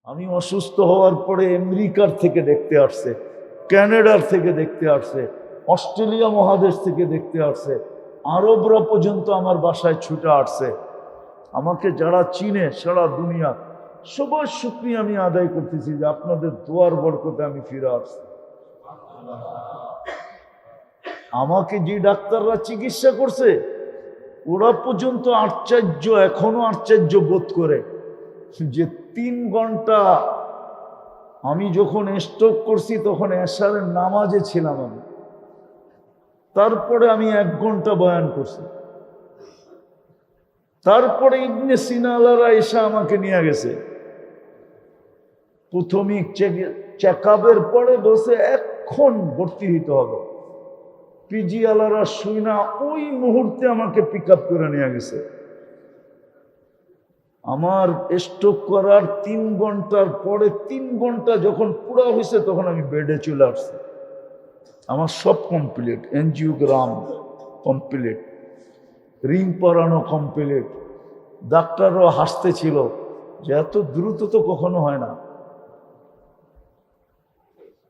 আমি অসুস্থ হওয়ার পরে আমেরিকার থেকে দেখতে আসছে, কানাডার থেকে দেখতে আসছে, অস্ট্রেলিয়া মহাদেশ থেকে দেখতে আসছে, আরবরা পর্যন্ত আমার বাসায় ছুটে আসছে। আমাকে যারা চিনে সারা দুনিয়া, সবার শুকরিয়া আমি আদায় করতেছি যে আপনাদের দোয়ার বরকতে আমি ফিরে আসছি। আমাকে যে ডাক্তাররা চিকিৎসা করছে ওরা পর্যন্ত আশ্চর্য, এখনো আশ্চর্য বোধ করে যে 3 ঘন্টা, আমি যখন স্ট্রোক করছি তখন এশারের নামাজে ছিলাম আমি, তারপরে আমি 1 ঘন্টা বয়ান করছি। তারপরে ইবনে সিনা আলারা এসে আমাকে নিয়ে গেছে, প্রাথমিক চেক আপের পরে বসে এখন ভর্তি হইতে হবে। পিজি আলারা শুই না, ওই মুহূর্তে আমাকে পিক আপ করে নিয়ে গেছে। আমার স্ট্রোক করার 3 ঘন্টার পরে 3 ঘন্টা যখন পুরো হয়েছে তখন আমি বেডে চলে আসছি। আমার সব কমপ্লিট, এনজিওগ্রাম কমপ্লিট, রিং পরানো কমপ্লিট। ডাক্তারও হাসতেছিল যে এত দ্রুত তো কখনো হয় না।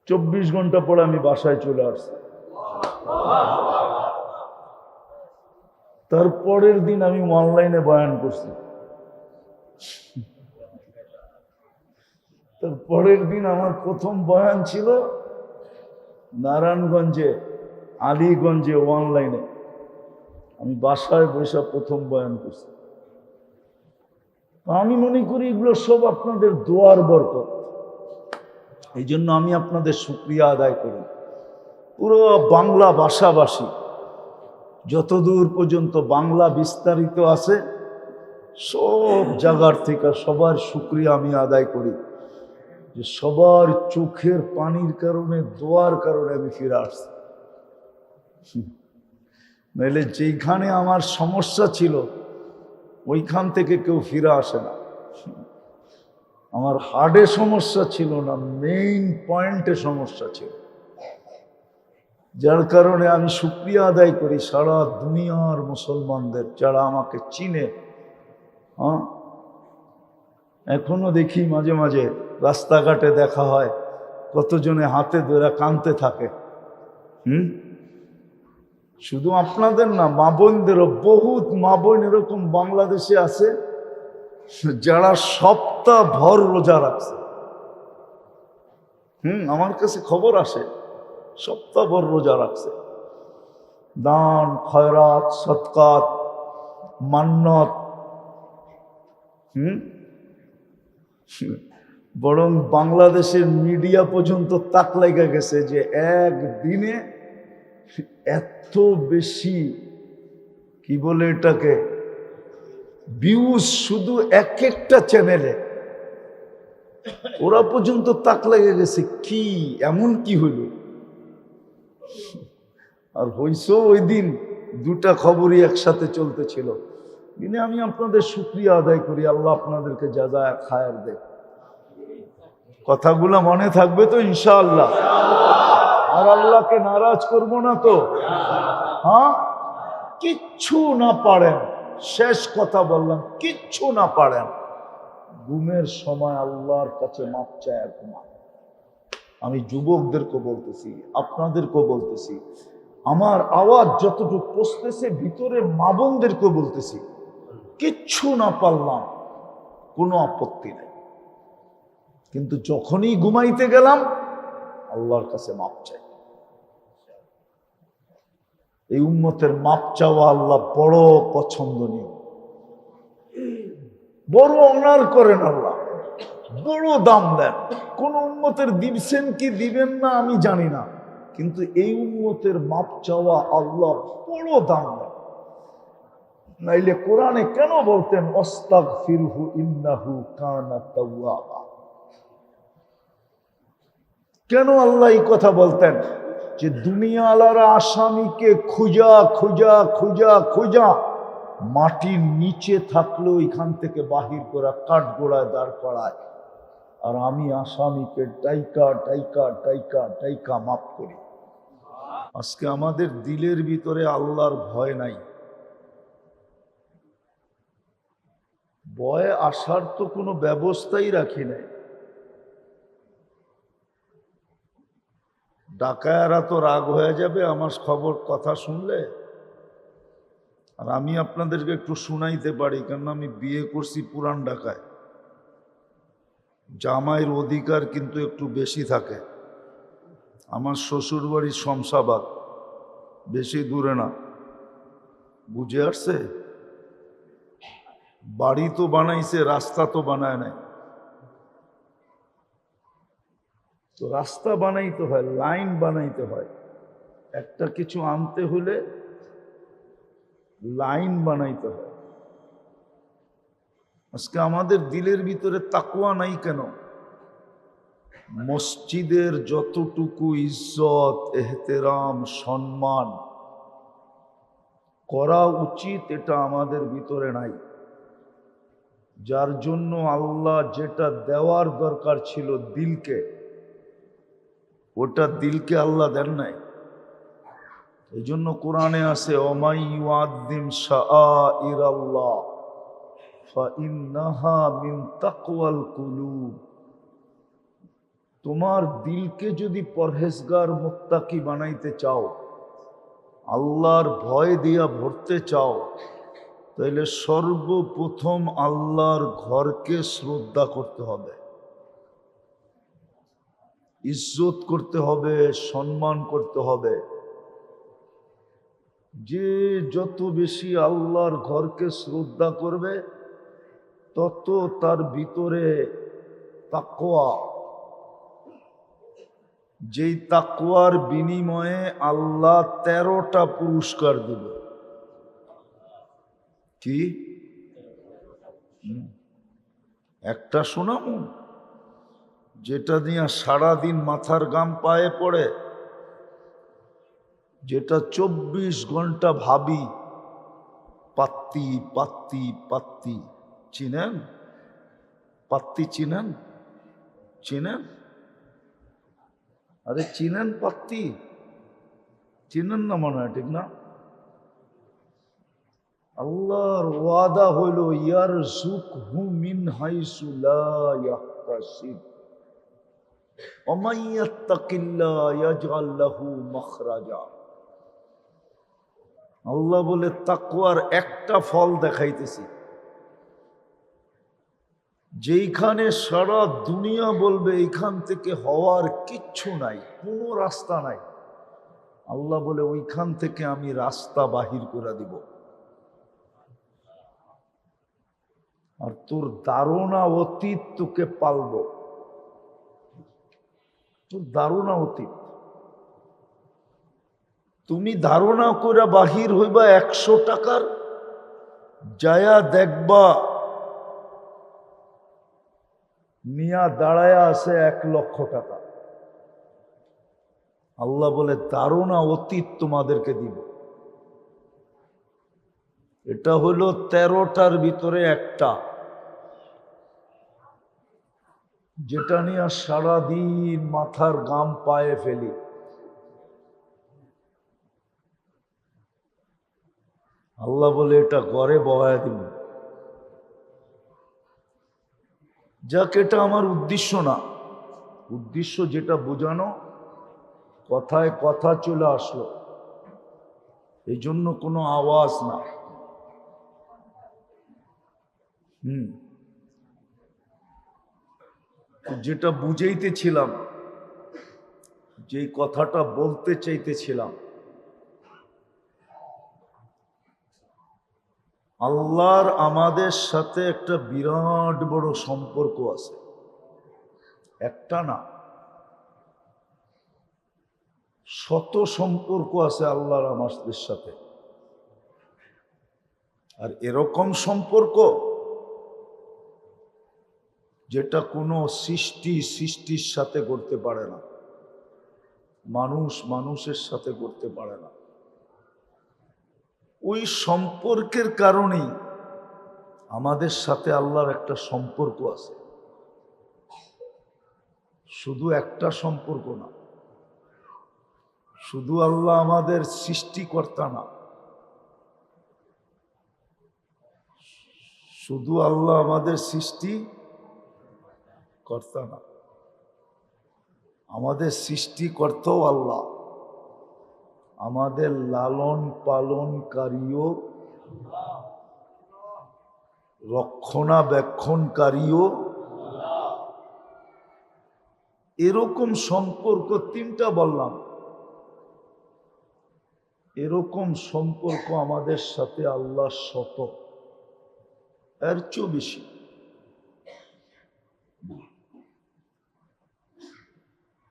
24 ঘন্টা পরে আমি বাসায় চলে আসছি। তারপরের দিন আমি অনলাইনে বয়ান করছি। তারপরের দিন আমার প্রথম বয়ান ছিল নারায়ণগঞ্জে, আলীগঞ্জে, অনলাইনে। আমি বাসায় বসে প্রথম বয়ান করছি। আমি মনে করি এগুলো সব আপনাদের দোয়ার বরকত। এই জন্য আমি আপনাদের শুকরিয়া আদায় করি। পুরো বাংলা ভাষাভাষী যতদূর পর্যন্ত বাংলা বিস্তারিত আছে সব জায়গার থেকে সবার শুকরিয়া আমি আদায় করি যে সবার চোখের পানির কারণে, দোয়ার কারণে আমি ফিরে আসছি। নাহলে যেখানে আমার সমস্যা ছিল ওইখান থেকে কেউ ফিরে আসে না। আমার হার্টে সমস্যা ছিল না, মেইন পয়েন্টে সমস্যা ছিল, যার কারণে আমি শুকরিয়া আদায় করি সারা দুনিয়ার মুসলমানদের যারা আমাকে চিনে। এখনো দেখি মাঝে মাঝে রাস্তাঘাটে দেখা হয়, কতজনে হাতে ধরে কাঁদতে থাকে। শুধু আপনাদের না, মা বোনদেরও, বহুত মা বোন এরকম বাংলাদেশে আছে যারা সপ্তাহ ভর রোজা রাখছে। আমার কাছে খবর আসে সপ্তাহ ভর রোজা রাখছে, দান খয়রাত সদকাত মান্নত। বরং বাংলাদেশের মিডিয়া পর্যন্ত তাক লেগে গেছে যে একদিনে এত বেশি, কি বলে এটাকে, ভিউজ শুধু এক একটা চ্যানেলে। ওরা পর্যন্ত তাক লেগে গেছে কি এমন কি হইল। আর হইছো ওই দিন 2টা খবরই একসাথে চলতেছিল। দিনে আমি আপনাদের শুকরিয়া আদায় করি, আল্লাহ আপনাদেরকে জাযায়ে খায়ের দেয়। কথাগুলো মনে থাকবে তো ইনশাআল্লাহ? আর আল্লাহকে নারাজ করব না তো? হ্যাঁ, কিচ্ছু না পারেন, শেষ কথা বললাম, কিচ্ছু না পারেন, ঘুমের সময় আল্লাহর কাছে মাপ চায় ঘুমা। আমি যুবকদেরকে বলতেছি, আপনাদেরকেও বলতেছি, আমার আওয়াজ যতটুকু পৌঁছতেছে ভিতরে মা বোনদেরকেও বলতেছি, কিচ্ছু না পারলাম কোনো আপত্তি নেই, কিন্তু যখনই ঘুমাইতে গেলাম আল্লাহর কাছে মাপ চাই। এই উম্মতের মাপ চাওয়া আল্লাহ বড় পছন্দনীয়, বড় অনার করেন আল্লাহ, বড় দাম দেন। কোন উম্মতের দিবেন কি দিবেন না আমি জানি না, কিন্তু এই উম্মতের মাপ চাওয়া আল্লাহ বড় দাম দেন। নাইলে কোরআনে কেন বলতেন আস্তাগফিরহু ইন্নাহু কানা তাওয়াবা? কেন আল্লাহ এই কথা বলতেন যে দুনিয়াওয়ালারা আসামিকে খুঁজা খুঁজা খুঁজা খুঁজা মাটির নিচে থাকলেও এখান থেকে বাহির করা কাঠগোড়ায় দাঁড় করায়, আর আমি আসামিকে টাইকা টাইকা টাইকা টাইকা মাফ করি। আজকে আমাদের দিলের ভিতরে আল্লাহর ভয় নাই। ভয় আসার তো কোনো ব্যবস্থাই রাখি নাই। ডাকায়ারা তো রাগ হয়ে যাবে আমার খবর কথা শুনলে। আর আমি আপনাদেরকে একটু শুনাইতে পারি, কারণ আমি বিয়ে করছি পুরান ঢাকায়। জামাইয়ের অধিকার কিন্তু একটু বেশি থাকে। আমার শ্বশুর বাড়ি শমশাবাদ, বেশি দূরে না। বুঝে আসছে? বাড়ি তো বানাইছে, রাস্তা তো বানায় নাই। তো রাস্তা বানাইতে হয়, লাইন বানাইতে হয়। একটা কিছু আনতে হলে লাইন বানাইতে হয়। আজকে আমাদের দিলের ভিতরে তাকওয়া নাই কেন? মসজিদের যতটুকু ইজ্জত, এহতেরাম, সম্মান করা উচিত এটা আমাদের ভিতরে নাই। যার জন্য আল্লাহ যেটা দেওয়ার দরকার ছিল দিলকে, ওটা দিলকে আল্লাহ দেন নাই। এই জন্য কোরআনে আছে ওমাই ইউআযযিম শাআইরাল্লাহ ফাইন্নাহা মিন তাকওয়াল কুলুব। তোমার দিলকে যদি পরহেজগার মুত্তাকি বানাইতে চাও, আল্লাহর ভয় দিয়া ভরতে চাও, তাহলে সর্বপ্রথম আল্লাহর ঘরকে শ্রদ্ধা করতে হবে, ইজ্জত করতে হবে, সম্মান করতে হবে। যে যত বেশি আল্লাহর ঘরকে শ্রদ্ধা করবে, তত তার ভিতরে তাকওয়া, যেই তাকওয়ার বিনিময়ে আল্লাহ 13টা পুরস্কার দিবে। কি? একটা শোনামু, যেটা নিয়ে সারাদিন মাথার গাম পায়ে পড়ে, যেটা 24 ঘন্টা ভাবি। পাত্তি পাত্তি পাত্তি চিনেন? পাত্তি চিনেন? চিনেন? আরে চিনেন পাত্তি? চিনেন না মনে হয়, ঠিক না? আল্লাহর ওয়াদা হইল ইয়ারযুকহু মিন হাইসু লা ইয়াহতাসিব ওয়া মান ইয়াত্তাকিল্লাহ ইয়াজআল লাহু মাখরাজা। আল্লাহ বলে তাকওয়ার একটা ফল দেখাইতেছি, যেইখানে সারা দুনিয়া বলবে এইখান থেকে হওয়ার কিচ্ছু নাই, কোনো রাস্তা নাই, আল্লাহ বলে ওইখান থেকে আমি রাস্তা বাহির করে দিব। আর তোর ধারণা অতীত তোকে পালব, তোর ধারণা অতীত। তুমি ধারণা করে বাহির হইবা 100 টাকার, যায়া দেখবা মিয়া দাঁড়ায়া আছে 1 লক্ষ টাকা। আল্লাহ বলে ধারণা অতীত তোমাদেরকে দিব। এটা হলো 13টার ভিতরে একটা, যেটা নিয়ে সারাদিন মাথার গাম পায়ে ফেলি। আল্লাহ বলে এটা ঘরে বহায় দিব। যাক, এটা আমার উদ্দেশ্য না। উদ্দেশ্য যেটা বোঝানো, কথায় কথা চলে আসলো, এই জন্য কোনো আওয়াজ না। যেটা বুঝাইতেছিলাম, যে কথাটা বলতে চাইতেছিলাম, আল্লাহর আমাদের সাথে একটা বিরাট বড় সম্পর্ক আছে। একটা না, শত সম্পর্ক আছে আল্লাহর আমাদের সাথে। আর এরকম সম্পর্ক যেটা কোনো সৃষ্টির সাথে করতে পারে না, মানুষ মানুষের সাথে করতে পারে না। ওই সম্পর্কের কারণেই আমাদের সাথে আল্লাহর একটা সম্পর্ক আছে। শুধু একটা সম্পর্ক না, শুধু আল্লাহ আমাদের সৃষ্টিকর্তা না, শুধু আল্লাহ আমাদের সৃষ্টি কর্তা না, আমাদের সৃষ্টিকর্তাও আল্লাহ, আমাদের লালন পালনকারীও, রক্ষণাবেক্ষণকারীও। এরকম সম্পর্ক তিনটা বললাম, এরকম সম্পর্ক আমাদের সাথে আল্লাহ শত, এর চেয়েও বেশি।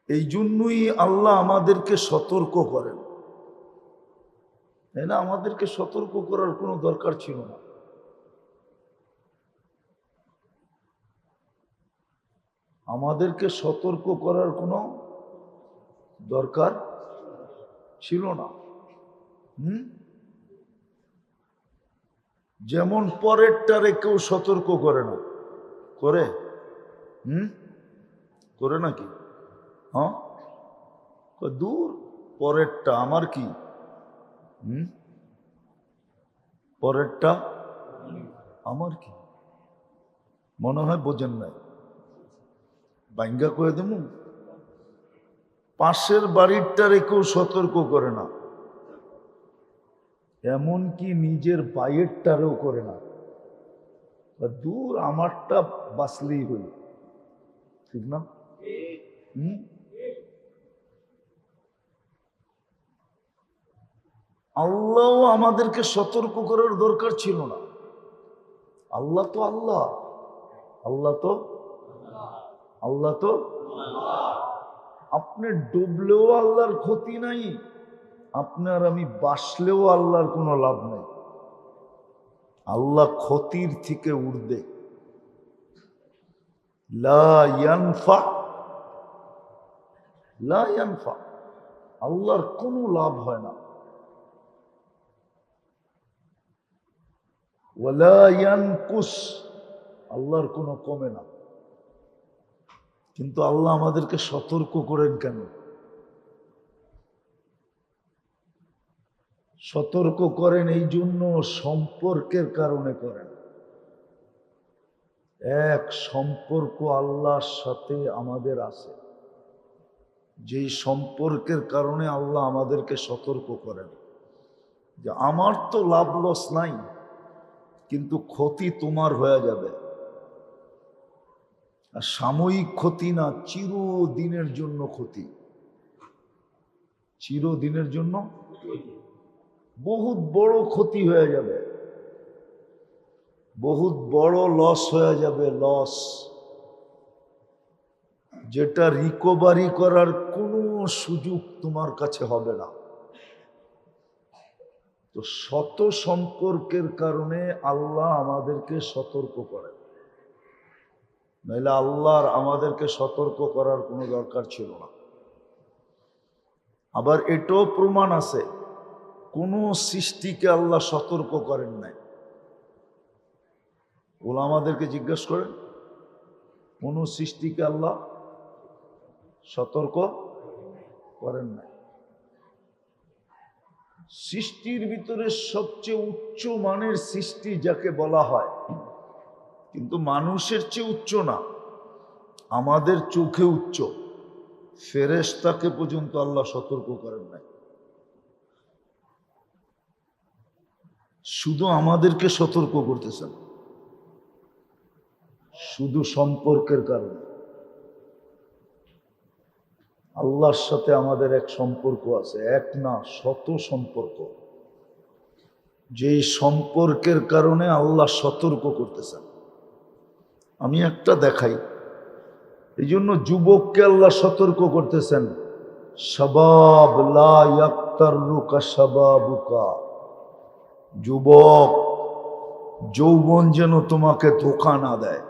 এই জন্যই আল্লাহ আমাদেরকে সতর্ক করেন, তাই না? আমাদেরকে সতর্ক করার কোনো দরকার ছিল না। আমাদেরকে সতর্ক করার কোনো দরকার ছিল না। যেমন পরেরটারে কেউ সতর্ক করে না, করে? করে নাকি? হ্যাঁ, দূর, পরেরটা আমার কি? পরেরটা আমার কি? মনে হয় বোঝেন নাই। বাইঙ্গা করে দেব, পাশের বাড়িরটারে কেউ সতর্ক করে না, এমনকি নিজের বাইরেরটারেও করে না। দূর, আমারটা বাঁচলেই হই, ঠিক না? আল্লাহ আমাদেরকে সতর্ক করার দরকার ছিল না। আল্লাহ তো আল্লাহ, আল্লাহ তো আল্লাহ তো আপনি ডুবলেও আল্লাহর ক্ষতি নাই, আপনার আমি বাসলেও আল্লাহর কোনো লাভ নাই। আল্লাহ ক্ষতির থেকে ঊর্ধ্বে। লা ইয়ানফা, লা ইয়ানফা, আল্লাহর কোনো লাভ হয় না। ওয়ালা ইয়ানকুস, আল্লাহর কোনো কমে না। কিন্তু আল্লাহ আমাদেরকে সতর্ক করেন কেন? সতর্ক করেন এই জন্য, সম্পর্কের কারণে করেন। এক সম্পর্ক আল্লাহর সাথে আমাদের আছে, যেই সম্পর্কের কারণে আল্লাহ আমাদেরকে সতর্ক করেন যে আমার তো লাভ লস নাই, কিন্তু ক্ষতি তোমার হয়ে যাবে। আর সাময়িক ক্ষতি না, চিরদিনের জন্য ক্ষতি, চিরদিনের জন্য বহুত বড় ক্ষতি হয়ে যাবে, বহুত বড় লস হয়ে যাবে, লস, যেটা রিকভারি করার কোনো সুযোগ তোমার কাছে হবে না। তো শত সম্পর্কের কারণে আল্লাহ আমাদেরকে সতর্ক করেন, নাহলে আল্লাহর আমাদেরকে সতর্ক করার কোনো দরকার ছিল না। আবার এটাও প্রমাণ আছে, কোনো সৃষ্টিকে আল্লাহ সতর্ক করেন নাই। ওলামাদেরকে জিজ্ঞেস করেন, কোনো সৃষ্টিকে আল্লাহ সতর্ক করেন নাই। সৃষ্টির ভিতরে সবচেয়ে উচ্চ মানের সৃষ্টি যাকে বলা হয়, কিন্তু মানুষের চেয়ে উচ্চ না, আমাদের চোখে উচ্চ, ফেরেশতাকে পর্যন্ত আল্লাহ সতর্ক করেন নাই। শুধু আমাদেরকে সতর্ক করতেছেন, শুধু সম্পর্কের কারণে। আল্লাহর সাথে আমাদের এক সম্পর্ক আছে, এক না শত সম্পর্ক, যেই সম্পর্কের কারণে আল্লাহ সতর্ক করতেছেন। আমি একটা দেখাই, এই জন্য যুবককে আল্লাহ সতর্ক করতেছেন, শাবাব লা ইয়াক্তাররুকা শাবাবুকা, যুবক যৌবন যেন তোমাকে ধোঁকা না দেয়,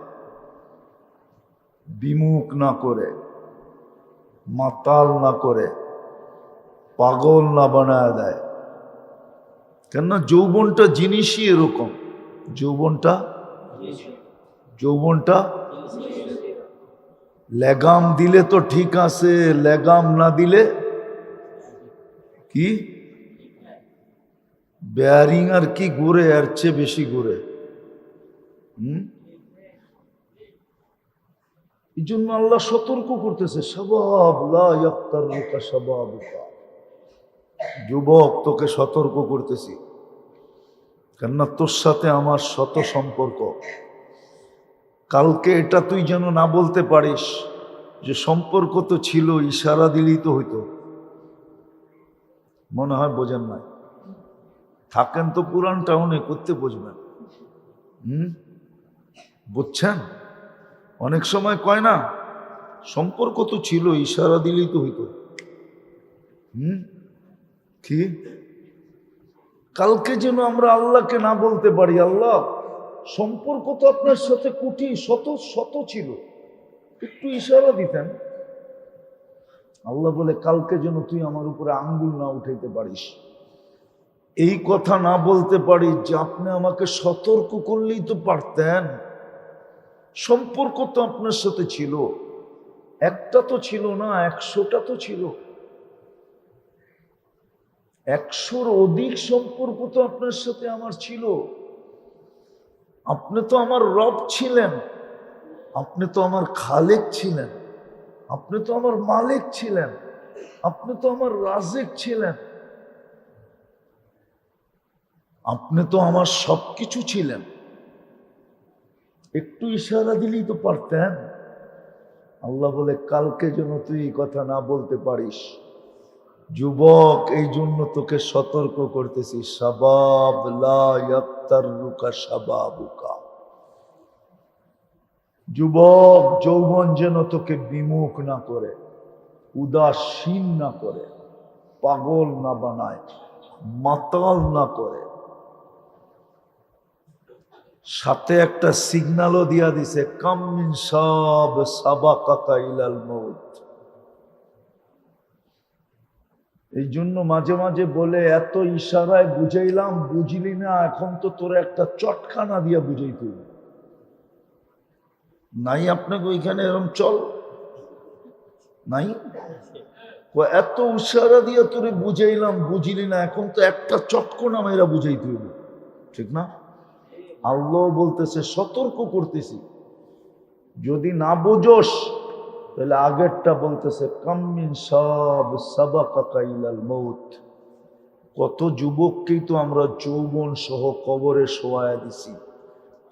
বিমুখ না করে, মাতাল না করে, পাগল না বানায় দেয়। কেননা যৌবনটা জিনিসই এরকম, যৌবনটা লেগাম দিলে তো ঠিক আছে, লেগাম না দিলে কি বেয়ারিং আর কি ঘুরে, এর চেয়ে বেশি ঘুরে। এই জন্য আল্লাহ সতর্ক করতেছে, শাবাব লা ইয়াক্তারুকা শাবাবুকা, যুবক তোকে সতর্ক করতেছি, কেননা তোর সাথে আমার শত সম্পর্ক। কালকে এটা তুই যেন না বলতে পারিস যে সম্পর্ক তো ছিল, ইশারা দিলেই তো হইতো। মনে হয় বোঝেন নাই, থাকেন তো পুরান টাউনে, করতে বুঝবেন। বুঝছেন? অনেক সময় কয় না সম্পর্ক তো ছিল, ইশারা দিলেই তো হইতো। কি কালকে যেন আমরা আল্লাহকে না বলতে পারি, আল্লাহ সম্পর্ক তো আপনার সাথে কোটি শত শত ছিল, একটু ইশারা দিতেন। আল্লাহ বলে কালকে যেন তুই আমার উপরে আঙ্গুল না উঠাইতে পারিস, এই কথা না বলতে পারি যে আপনি আমাকে সতর্ক করলেই তো পারতেন। সম্পর্ক তো আপনার সাথে ছিল, একটা তো ছিল না, 100টা তো ছিল, 100-র অধিক সম্পর্ক তো আপনার সাথে আমার ছিল। আপনি তো আমার রব ছিলেন, আপনি তো আমার খালেক ছিলেন, আপনি তো আমার মালিক ছিলেন, আপনি তো আমার রাজেক ছিলেন, আপনি তো আমার সবকিছু ছিলেন। একটু ইশারা দিলেই তো পারতেন। আল্লাহ বলে কালকে যেন তুই এই কথা না বলতে পারিস। যুবক, এই জন্য তোকে সতর্ক করতেছি, শাবাব লা ইয়াক্তারুকা শাবাবুকা। যুবক, যৌবন যেন তোকে বিমুখ না করে, উদাসীন না করে, পাগল না বানায়, মাতাল না করে। সাথে একটা সিগন্যালও দিয়া দিছে, কাম মিন শাব সাবাকাকা ইলাল মউত। এই জন্য মাঝে মাঝে বলে, এত ইশারায় বুঝাইলাম বুঝলি না, এখন তো তোর একটা চটখানা দিয়া বুঝাইতে নাই। আপনাকে ওইখানে এরকম চল নাই, এত ইশারা দিয়া তোরে বুঝাইলাম বুঝলি না, এখন তো একটা চটকনা মেয়েরা বুঝাইতে হইব, ঠিক না? আল্লাহ বলতেছে সতর্ক করতেছি, যদি না বুঝোস তাহলে আগেরটা বলতেছে কাম মিন শাব সাবাকাকা ইলাল মউত। কত যুবককেই তো আমরা যৌবন সহ কবরে শোয়ায়া দিছি,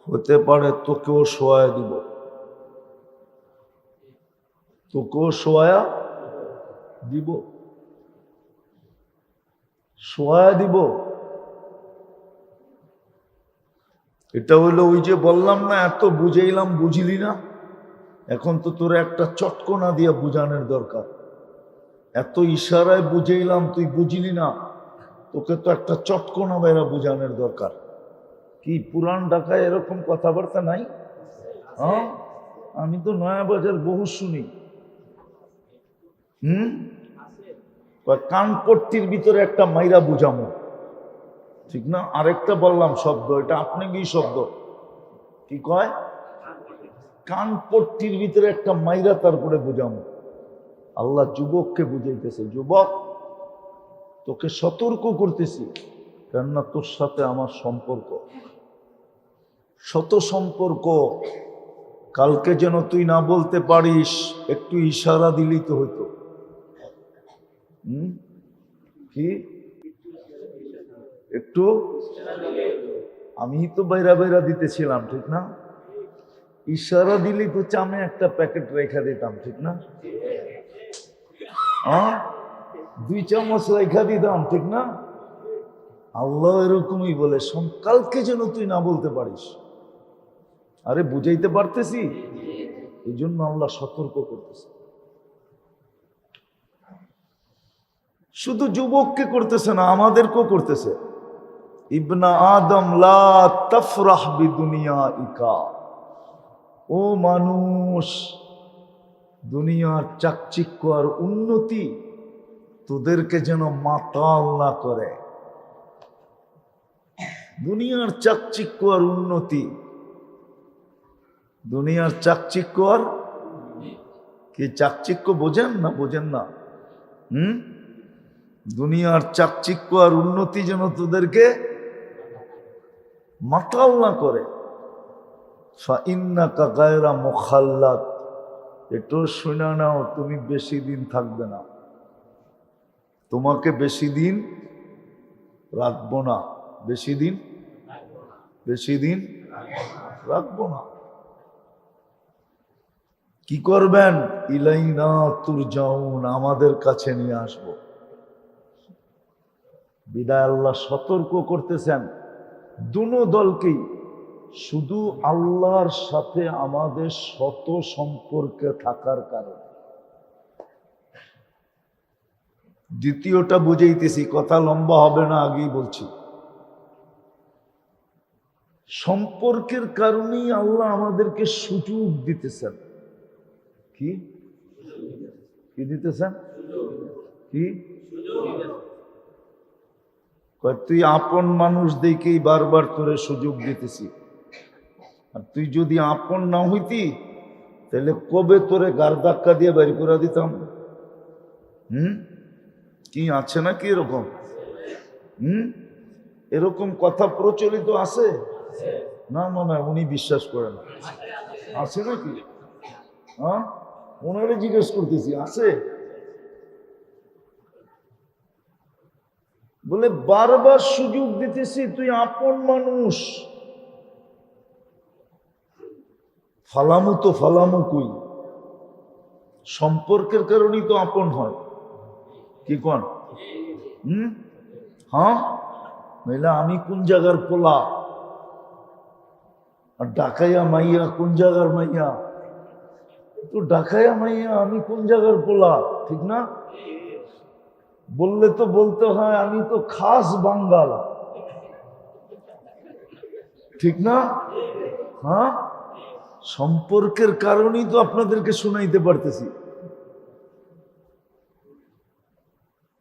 হতে পারে তোকেও শোয়ায়া দিব, তোকেও শোয়ায়া দিব, শোয়ায়া দিব। এটা হইলো ওই যে বললাম না, এত বুঝাইলাম বুঝলি না, এখন তো তোর একটা চটকনা দিয়া বুঝানোর দরকার। এত ইশারায় বুঝাইলাম তুই বুঝলি না, তোকে তো একটা চটকনা বেড়া বুঝানোর দরকার। কি পুরান ঢাকায় এরকম কথাবার্তা নাই? হ্যাঁ, আমি তো নয়াবাজার বহু শুনি। কানপট্টির ভিতরে একটা মাইরা বুঝামো, ঠিক না? আরেকটা বললাম শব্দ, এটা আপনি কি শব্দ কি কয়? কানপট্টির ভিতরে একটা মাইরা তারপরে বুঝামো। আল্লাহ যুবককে বুঝাইতেছে, যুবক তোকে সতর্ক করতেছি, কেননা তোর সাথে আমার সম্পর্ক, শত সম্পর্ক। কালকে যেন তুই না বলতে পারিস, একটু ইশারা দিলেই তো হইতো। কি একটু আমি তো বাইরা বাইরা দিতেছিলাম, ঠিক না? ইশারা দিলেই তো চামে একটা প্যাকেট রেখা দিতাম, ঠিক না? 2 চামচ রেখা দিতাম, ঠিক না? আল্লাহ এরকমই বলে, কালকে যেন তুই না বলতে পারিস। আরে বুঝাইতে পারতেছি, এই জন্য আল্লাহ সতর্ক করতেছে। শুধু যুবককে করতেছে না, আমাদেরকেও করতেছে। ইবনা আদম লা তাফরাহ বিদুনিয়াইকা, ও মানুষ, দুনিয়ার চাকচিক্য আর উন্নতি তোদেরকে যেন মাতাল না করে। দুনিয়ার চাকচিক্য আর উন্নতি, দুনিয়ার চাকচিক্য আর কি, চাকচিক্য বোঝেন না? বোঝেন না? দুনিয়ার চাকচিক্য আর উন্নতি যেন তোদেরকে মাতাল না করে। ফাইন্নাকা গায়রা মুখাল্লাদ, একটু শুনে নাও, তুমি বেশি দিন থাকবে না, তোমাকে বেশি দিন রাখবো না, বেশি দিন রাখবো না। কি করবেন? ইলাইনা তুরজাউন, আমাদের কাছে নিয়ে আসবো। বিদায় আল্লাহ সতর্ক করতেছেন দুনো দলকেই, শুধু আল্লাহর সাথে আমাদের শত সম্পর্কে থাকার কারণে। দ্বিতীয়টা বুঝাইতেছি, কথা লম্বা হবে না, আগেই বলছি। সম্পর্কের কারণেই আল্লাহ আমাদেরকে সুযোগ দিতেছেন। কি কি দিতেছেন? কি? তুই আপন মানুষ দেখেই বারবার তোরে সুযোগ দিতেছি, আর তুই যদি আপন না হইতি তাহলে কবে তোরে গার ধাক্কা দিয়ে বের করে দিতাম। কি আছে না কি এরকম? এরকম কথা প্রচলিত আছে না? মনে হয় উনি বিশ্বাস করেন না। আছে নাকি? হ্যাঁ, ওনারে জিজ্ঞেস করতেছি, আছে? বলে বারবার সুযোগ দিতেছি, তুই আপন মানুষ। ফালামু কই? সম্পর্কের কারণেই তো আপন হয়। কি কন? হ্যাঁ, নইলে আমি কোন জায়গার পোলা, আর ডাকাইয়া মাইয়া কোন জায়গার মাইয়া? তো ডাকাইয়া মাইয়া, আমি কোন জায়গার পোলা, ঠিক না? বললে তো বলতে হয় আমি তো খাস বাঙ্গাল, ঠিক না? হ্যাঁ, সম্পর্কের কারণেই তো আপনাদেরকে শুনাইতে পারতেছি,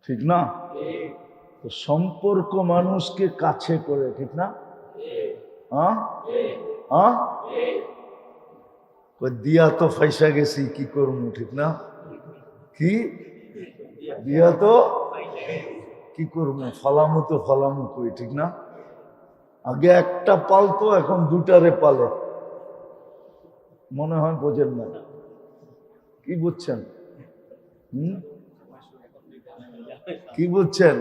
ঠিক না? তো সম্পর্ক মানুষকে কাছে করে, ঠিক না? দিয়া তো ফাইসা গেছি, কি করবো, ঠিক না? কি দিয়া তো কি করবো, ফালামু কই, ঠিক না? আগে একটা পালতো, এখন দুটারে পালে। মনে হয় বোঝেন না। কি বুঝছেন? কি বুঝছেন?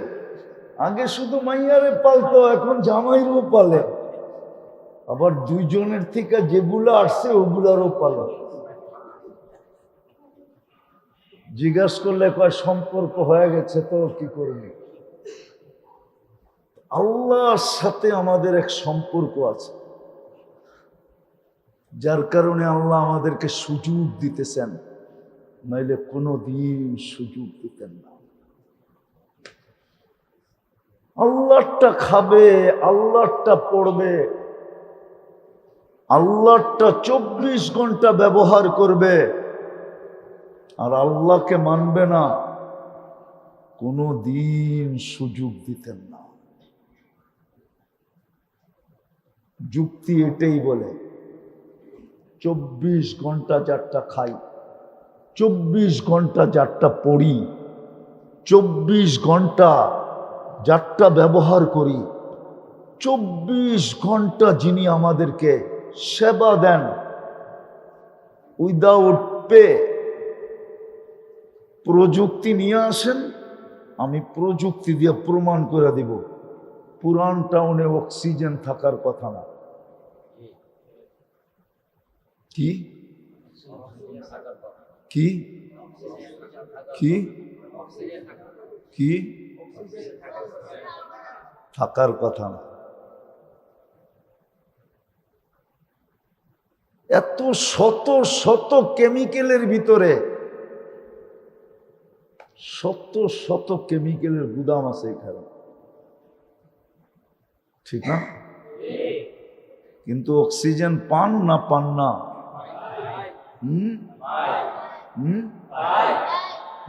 আগে শুধু মাইয়ারে পালতো, এখন জামাইরও পালে। আবার দুইজনের থেকে যেগুলো আসছে ওগুলারও পালে। জিজ্ঞাসা করলে কয় সম্পর্ক হয়ে গেছে, তো কি করবি? আল্লাহর সাথে আমাদের এক সম্পর্ক আছে, যার কারণে আল্লাহ আমাদেরকে সুযোগ দিতেছেন, নাইলে কোনোদিন সুযোগ দিতেন না। আল্লাহটা খাবে, আল্লাহটা পড়বে, আল্লাহটা 24 ঘন্টা ব্যবহার করবে, আর আল্লাহকে মানবে না, কোনো দিন সুযোগ দিতেন না। যুক্তি এটাই বলে 24 ঘন্টা যারটা খাই, 24 ঘন্টা যারটা পড়ি, 24 ঘন্টা যারটা ব্যবহার করি, 24 ঘন্টা যিনি আমাদেরকে সেবা দেন, উইদাউট পে, প্রযুক্তি নিয়ে আসেন, আমি প্রযুক্তি দিয়ে প্রমাণ করে দিব পুরান টাউনে অক্সিজেন থাকার কথা না। কি কি কি কি থাকার কথা না। এত শত শত কেমিক্যালের ভিতরে, শত শত কেমিক্যালের গুদাম আছে এখানে, ঠিক না? কিন্তু অক্সিজেন পান না?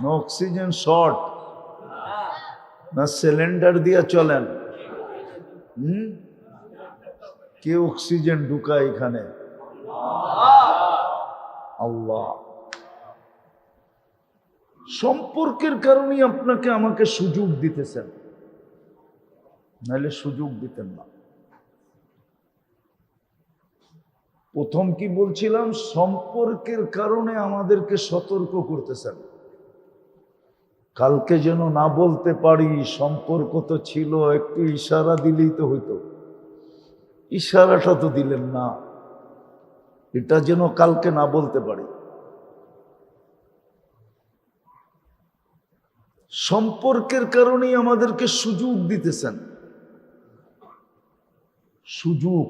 না অক্সিজেন শর্ট, না সিলিন্ডার দিয়ে চলেন? কে অক্সিজেন ঢুকায় এখানে? আল্লাহ। সম্পর্কের কারণেই আপনাকে আমাকে সুযোগ দিতেছেন, নাহলে সুযোগ দিতেন না। প্রথম কি বলছিলাম, সম্পর্কের কারণে আমাদেরকে সতর্ক করতেছেন। কালকে যেন না বলতে পারি সম্পর্ক তো ছিল, একটু ইশারা দিলেই তো হইতো। ইশারাটা তো দিলেন না, এটা যেন কালকে না বলতে পারি। সম্পর্কের কারণেই আমাদেরকে সুযোগ দিতেছেন। সুযোগ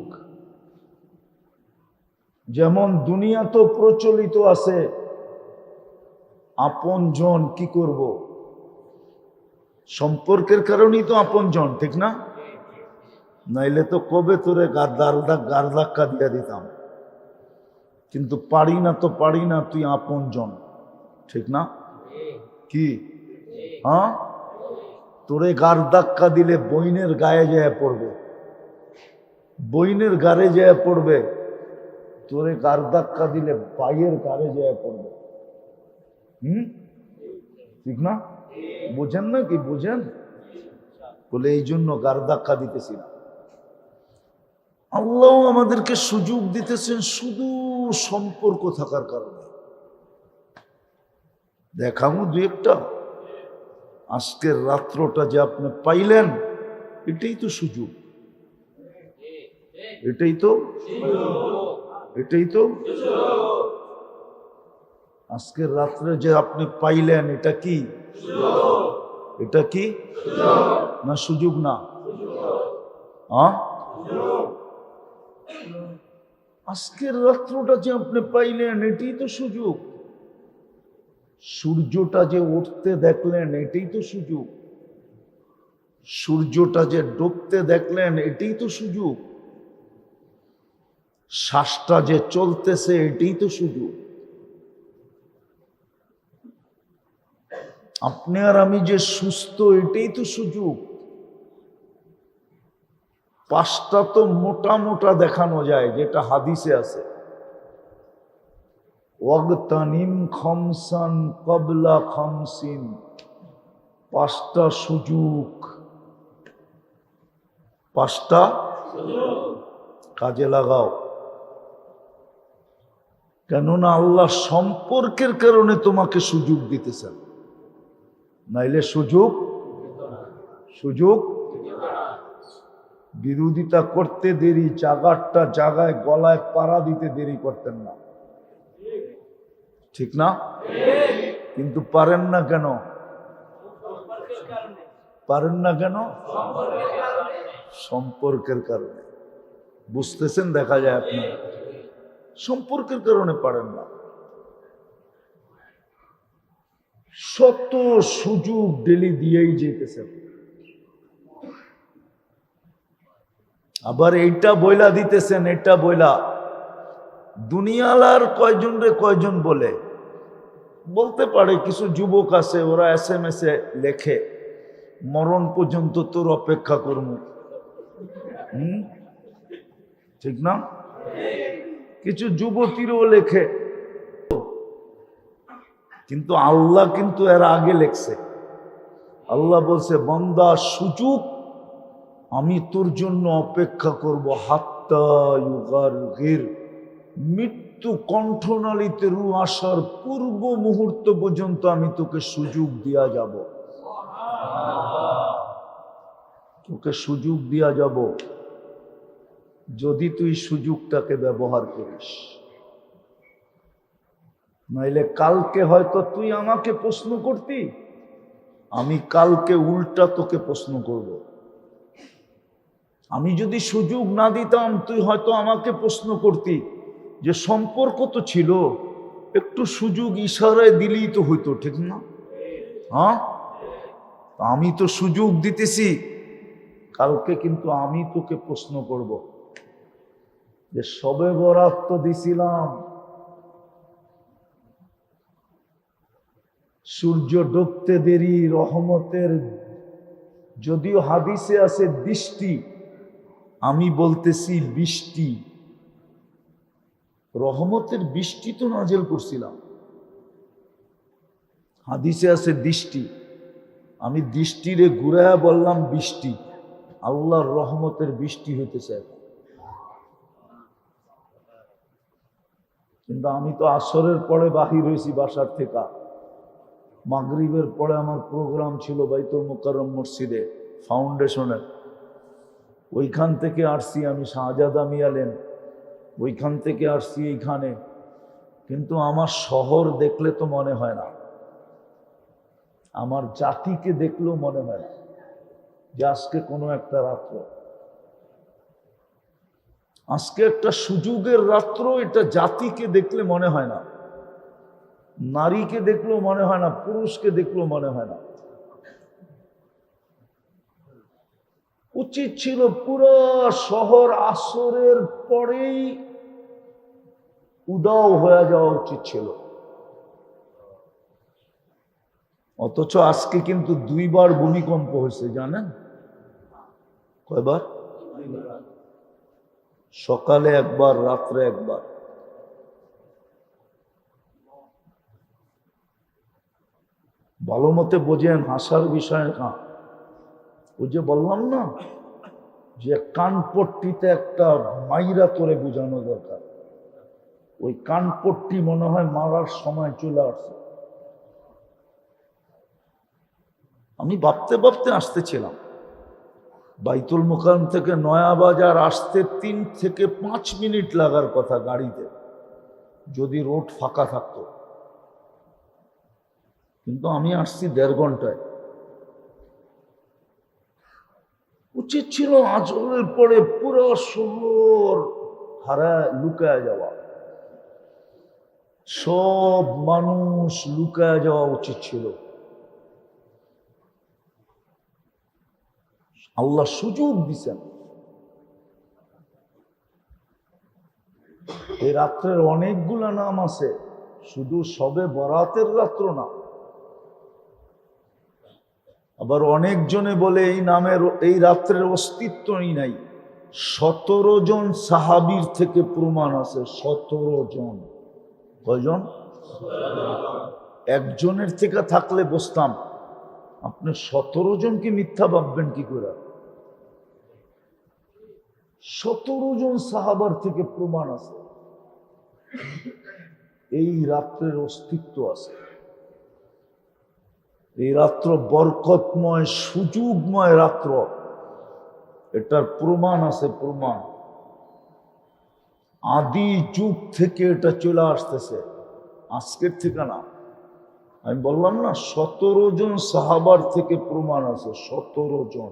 যেমন দুনিয়া তো প্রচলিত আছে, আপনজন কি করব, সম্পর্কের কারণেই তো আপনজন, ঠিক না? নাইলে তো কবে তোরে গার ধাক্কা দিয়া দিতাম, কিন্তু পারি না তো পারি না, তুই আপনজন, ঠিক না? কি হ্যাঁ, তোরে গার ধাক্কা দিলে বইনের গায়ে যায় পড়বে, বইনের গারে যায় পড়বে, তোরে গার ধাক্কা দিলে ভাইয়ের গারে যায় পড়বে। ঠিক না? বোঝেন না কি? বোঝেন? বলে এই জন্য গার ধাক্কা দিতেছি না। আল্লাহ আমাদেরকে সুযোগ দিতেছেন শুধু সম্পর্ক থাকার কারণে। দেখামো দু একটা। আজকের রাত্রটা যে আপনি পাইলেন, এটাই তো সুযোগ, এটাই তো, এটাই তো আজকের রাত্রে যে আপনি পাইলেন, এটা কি? এটা কি না সুযোগ? না আজকের রাত্রটা যে আপনি পাইলেন, এটাই তো সুযোগ। সূর্যটা যে উঠতে দেখলেন, এটাই তো সুযোগ। সূর্যটা যে ডুবতে দেখলেন, এটাই তো সুযোগ। শ্বাসটা যে চলতেছে, এটাই তো সুযোগ। আপনি আর আমি যে সুস্থ, এটাই তো সুযোগ। পাঁচটা তো মোটা মোটা দেখানো যায়, যেটা হাদিসে আছে, ওয়াগতানিম খামসান ক্বাবলা খামসিন, পাঁচটা সুযোগ, পাঁচটা কাজে লাগাও। কেননা আল্লাহ সম্পর্কের কারণে তোমাকে সুযোগ দিতেছেন, নাইলে সুযোগ বিরোধিতা করতে দেরি, জাগারটা জাগায় গলায় পাড়া দিতে দেরি করতেন না, ঠিক না? কিন্তু পারেন না কেন? পারেন না কেন? সম্পর্কের কারণে। বুঝতেছেন? দেখা যায় আপনি সম্পর্কের কারণে পারেন না। শত সুযোগ ডেলি দিয়েই যেতেছেন, আবার এইটা বইলা দিতেছেন, এটা বইলা। দুনিয়ালার কয়জন রে কয়জন বলতে পারে, কিছু যুবক আছে, ওরা SMS এ লেখে, মরণ পর্যন্ত তোর অপেক্ষা করব। ঠিক না? কিছু যুবতীরও লেখে, কিন্তু আল্লাহ কিন্তু এর আগে লেখছে। আল্লাহ বলছে, বান্দা সুযোগ আমি তোর জন্য অপেক্ষা করব, হাত্তা ইউগারগির, মৃত্যু কণ্ঠনালীতে রু আসার পূর্ব মুহূর্ত পর্যন্ত আমি তোকে সুযোগ দিয়া যাব, তোকে সুযোগ দিয়া যাব, যদি তুই সুযোগটাকে ব্যবহার করিস। নাইলে কালকে হয়তো তুই আমাকে প্রশ্ন করতি, আমি কালকে উল্টা তোকে প্রশ্ন করব। আমি যদি সুযোগ না দিতাম, তুই হয়তো আমাকে প্রশ্ন করতি যে সম্পর্ক তো ছিল, একটু সুযোগ ইশারায় দিলেই তো হইতো, ঠিক না? হ্যাঁ, আমি তো সুযোগ দিতেছি, কালকে কিন্তু আমি তোকে প্রশ্ন করব যে সবে বরাত তো দিছিলাম, সূর্য ডুবতে দেরি, রহমতের, যদিও হাদিসে আছে বৃষ্টি, আমি বলতেছি বৃষ্টি, রহমতের বৃষ্টি তো নাজেল করছিলাম। হাদিসে আছে দৃষ্টি, আমি দৃষ্টিরে ঘুরাইয়া বললাম বৃষ্টি। আল্লাহর রহমতের বৃষ্টি হইতেছে। কিন্তু আমি তো আসরের পরে বাহির হয়েছি বাসার থেকে। মাগরিবের পরে আমার প্রোগ্রাম ছিল বাইতুল মুকাররম মসজিদে ফাউন্ডেশনের, ওইখান থেকে আসছি আমি শাহজাদা মিয়া লেন, ওইখান থেকে আসছি এইখানে। কিন্তু আমার শহর দেখলে তো মনে হয় না, আমার জাতিকে দেখলেও মনে হয় না যে আজকে কোনো একটা রাত্র, আজকে একটা সুযোগের রাত্র। এটা জাতিকে দেখলে মনে হয় না, নারীকে দেখলেও মনে হয় না, পুরুষকে দেখলেও মনে হয় না। উচিত ছিল পুরো শহর আসরের পরেই উদাও হয়ে যাওয়া উচিত ছিল। অথচ আজকে কিন্তু 2 বার ভূমিকম্প হয়েছে, জানেন? কয়বার? সকালে একবার, রাত্রে একবার। ভালো মতে বোঝেন, হাসার বিষয় না। ওই যে বললাম না যে কানপট্টিতে একটা মাইরা করে বোঝানো দরকার, ওই কানপট্টি মনে হয় মারার সময় চলে আসছে। আমি ভাবতে ভাবতে আসতেছিলাম, বাইতুল মুকাররম থেকে নয়াবাজার আসতে 3 থেকে 5 মিনিট লাগার কথা গাড়িতে, যদি রোড ফাঁকা থাকতো। কিন্তু আমি আসছি 1.5 ঘন্টায়। উচিত ছিল আজরের পরে পুরো শহর হারায় লুকায় যাওয়া, সব মানুষ লুকায় যাওয়া উচিত ছিল। আল্লাহ সুযোগ দিছেন। এই রাত্রের অনেকগুলা নাম আছে, শুধু সবে বরাতের রাত্র না। আবার অনেকজনে বলে এই নামের, এই রাত্রের অস্তিত্বই নাই। 17 জন সাহাবীর থেকে প্রমাণ আছে। 17 জন। কয়জন? একজনের থেকে থাকলে বসতাম, আপনি 17 জনকে মিথ্যা ভাববেন কি করে? 17 জন সাহাবার থেকে প্রমাণ আছে এই রাত্রের অস্তিত্ব আছে। এই রাত্র বরকতময়, সুযোগময় রাত্র, এটার প্রমাণ আছে, প্রমাণ। আদি যুগ থেকে এটা চলে আসতেছে, আজকের থেকে না। আমি বললাম না 17 জন সাহাবার থেকে প্রমাণ আছে, 17 জন।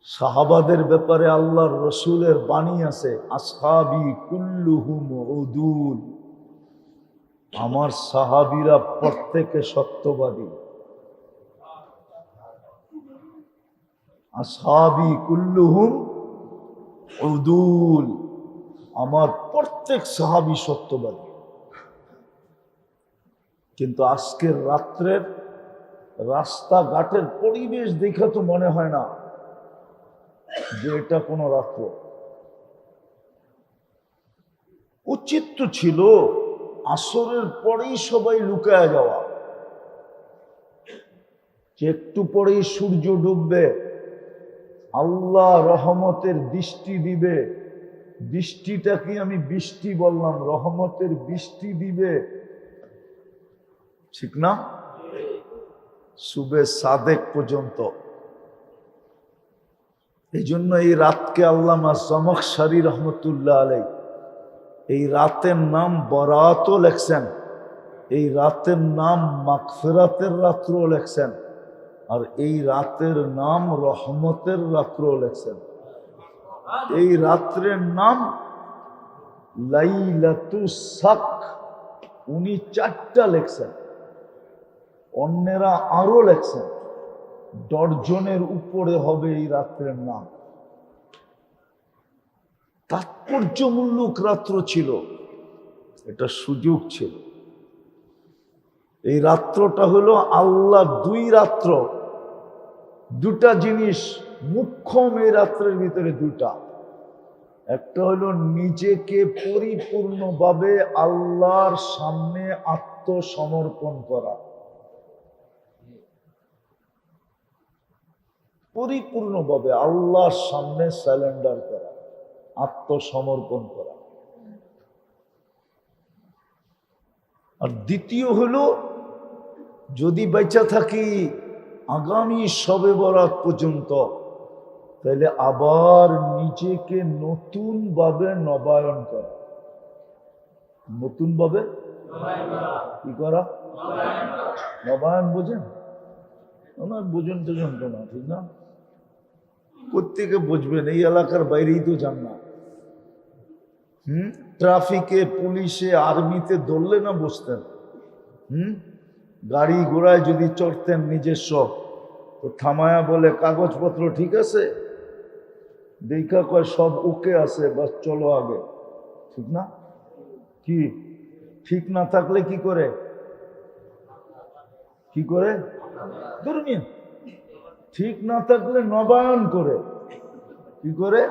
সাহাবাদের ব্যাপারে আল্লাহর রসুলের বাণী আছে, আসহাবি কুল্লুহুম উদুল, আমার সাহাবীরা প্রত্যেকে সত্যবাদী। আসহাবি কুল্লুহুম উদুল, আমার প্রত্যেক সাহাবী সত্যবাদী। কিন্তু আজকের রাত্রের রাস্তাঘাটের পরিবেশ দেখে তো মনে হয় না যে এটা কোনো রাত্র। উচিত তো ছিল আসরের পরেই সবাই লুকায় যাওয়া, যে একটু পরেই সূর্য ডুববে, আল্লাহ রহমতের দৃষ্টি দিবে। বৃষ্টিটাকে আমি বৃষ্টি বললাম, রহমতের বৃষ্টি দিবে, ঠিক না? সুবে সাদেক পর্যন্ত। এই জন্য এই রাতকে আল্লামা জমখশরী রহমতুল্লাহ আলাইহি এই রাতের নাম বরাতও লেখছেন, এই রাতের নাম মাগফিরাতের রাত্রও লেখছেন, আর এই রাতের নাম রহমতের রাত্রও লেখছেন। এই রাত্রের নাম লাইলাতুস সাক, উনি 4টা লেখছেন, অন্যেরা আরো লেখছেন, ডজনের উপরে হবে এই রাত্রের নাম। তাৎপর্যমূলক রাত্র ছিল, এটা সুযোগ ছিল। এই রাত্রটা হলো আল্লাহ 2 রাত্র, 2টা জিনিস মুখ্যম এই রাত্রের ভিতরে, 2টা। একটা হলো নিজেকে পরিপূর্ণভাবে আল্লাহর সামনে আত্মসমর্পণ করা, পরিপূর্ণভাবে আল্লাহর সামনে স্যালেন্ডার করা, আত্মসমর্পণ করা। আর দ্বিতীয় হলো, যদি বেঁচে থাকি আগামী শবে বরাত পর্যন্ত, তাহলে আবার নিজেকে নতুন ভাবে নবায়ন করা। নতুন ভাবে কি করা? নবায়ন বোঝেন? ওনার বোঝেন তো জানতো না, ঠিক না? প্রত্যেকে বুঝবেন, এই এলাকার বাইরেই তো যান না। ট্রাফিকে, পুলিশে, আর্মিতে ধরলে না বসতেন। গাড়ি ঘোড়ায় যদি চড়তেন নিজস্ব, তো থামায়া বলে কাগজপত্র ঠিক আছে, দেখা কয় সব ওকে আছে, বাস চলো আগে, ঠিক না? কি ঠিক না থাকলে কি করে? কি করে? ধর্মীয় ঠিক না থাকলে নবায়ন করে। কি করে?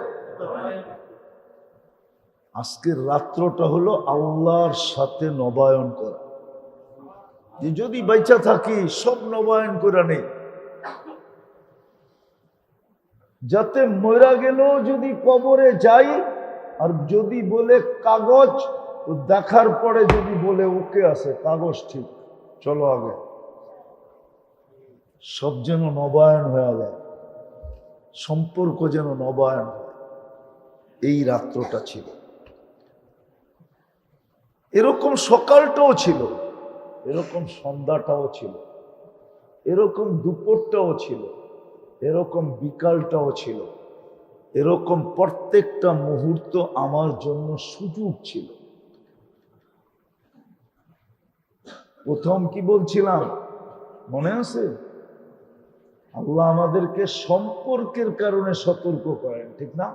আজকের রাত্রটা হলো আল্লাহর সাথে নবায়ন করা, যে যদি বেঁচে থাকি সব নবায়ন করে নেই, যাতে মরা গেল যদি কবরে যাই, আর যদি বলে কাগজ, তো দেখার পরে যদি বলে ওকে আছে, কাগজ ঠিক, চলো আগে, সব যেন নবায়ন হয়ে যায়, সম্পর্ক যেন নবায়ন হয়। এই রাত্রটা ছিল, এরকম সকালটাও ছিল, এরকম সন্ধ্যাটাও ছিল, এরকম দুপুরটাও ছিল, এরকম বিকালটাও ছিল, এরকম প্রত্যেকটা মুহূর্ত আমার জন্য সুযোগ ছিল। প্রথম কি বলছিলাম মনে আছে? আল্লাহ আমাদেরকে সম্পর্কের কারণে সতর্ক করেন, ঠিক না?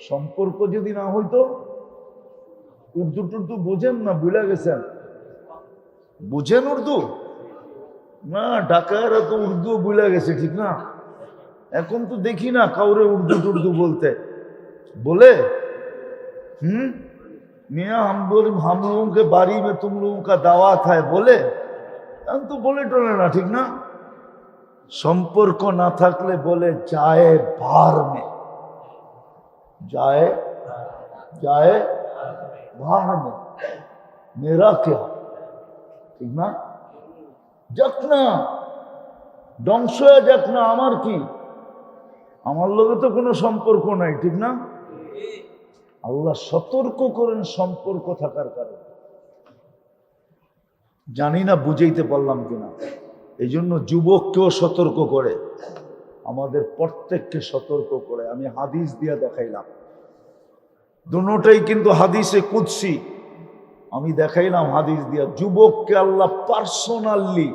সম্পর্ক যদি না হইতো, উর্দু টুর্দু বোঝেন না, ভুলে গেছেন? বুঝেন উর্দু? না, ঢাকায়রা তো উর্দু ভুলে গেছে, ঠিক না? এখন তো দেখি না কাউরে উর্দু টুর্দু বলতে। बोले मियाँ हम लोगों के बारी में तुम लोगों का दावत है, बोले? हम तो बोले टोले ना, ठीक ना? সম্পর্ক না থাকলে বলে যায় ভার মে, যায় যায় ভার মে, মেরা क्या, ঠিক না? যাক না, ধ্বংস হয়ে যাক না, আমার কি? আমার লগে তো কোনো সম্পর্ক নাই, ঠিক না? আল্লাহ সতর্ক করেন সম্পর্ক থাকার কারণে। জানি না বুঝাইতে পারলাম কিনা। এই জন্য যুবককেও সতর্ক করে, আমাদের প্রত্যেককে সতর্ক করে। আমি হাদিস দিয়া দেখাইলাম, দুটোটাই কিন্তু হাদিসে কুদসি। আমি দেখাইলাম হাদিস দিয়া, যুবককে আল্লাহ পার্সোনালি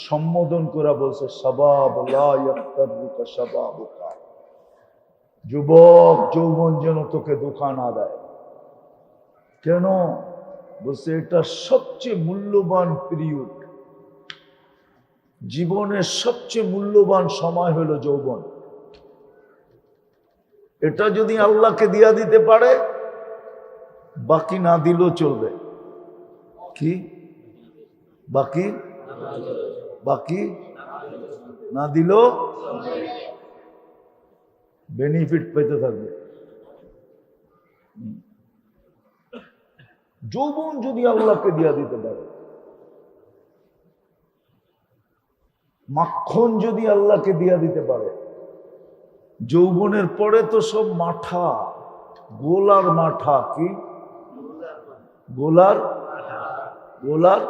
সম্বোধন করে বলছে, শাবাব লা ইয়াক্তারুকা শাবাবুকা, যুবক যৌবন যেন তোকে ধোঁকা না দেয়। কেন? বলছে এটা সবচেয়ে মূল্যবান পিরিয়ড, জীবনের সবচেয়ে মূল্যবান সময় হলো যৌবন। এটা যদি আল্লাহকে দিয়া দিতে পারে, বাকি না দিলেও চলবে। কি বাকি? বাকি না দিলেও বেনিফিট পেতে থাকবে। যৌবন যদি আল্লাহকে দিয়া দিতে পারে, মাখন যদি আল্লাহকে দিয়া দিতে পারে, যৌবনের পরে তো সব মাঠা, গোলার মাঠা। কি গোলার? গোলার,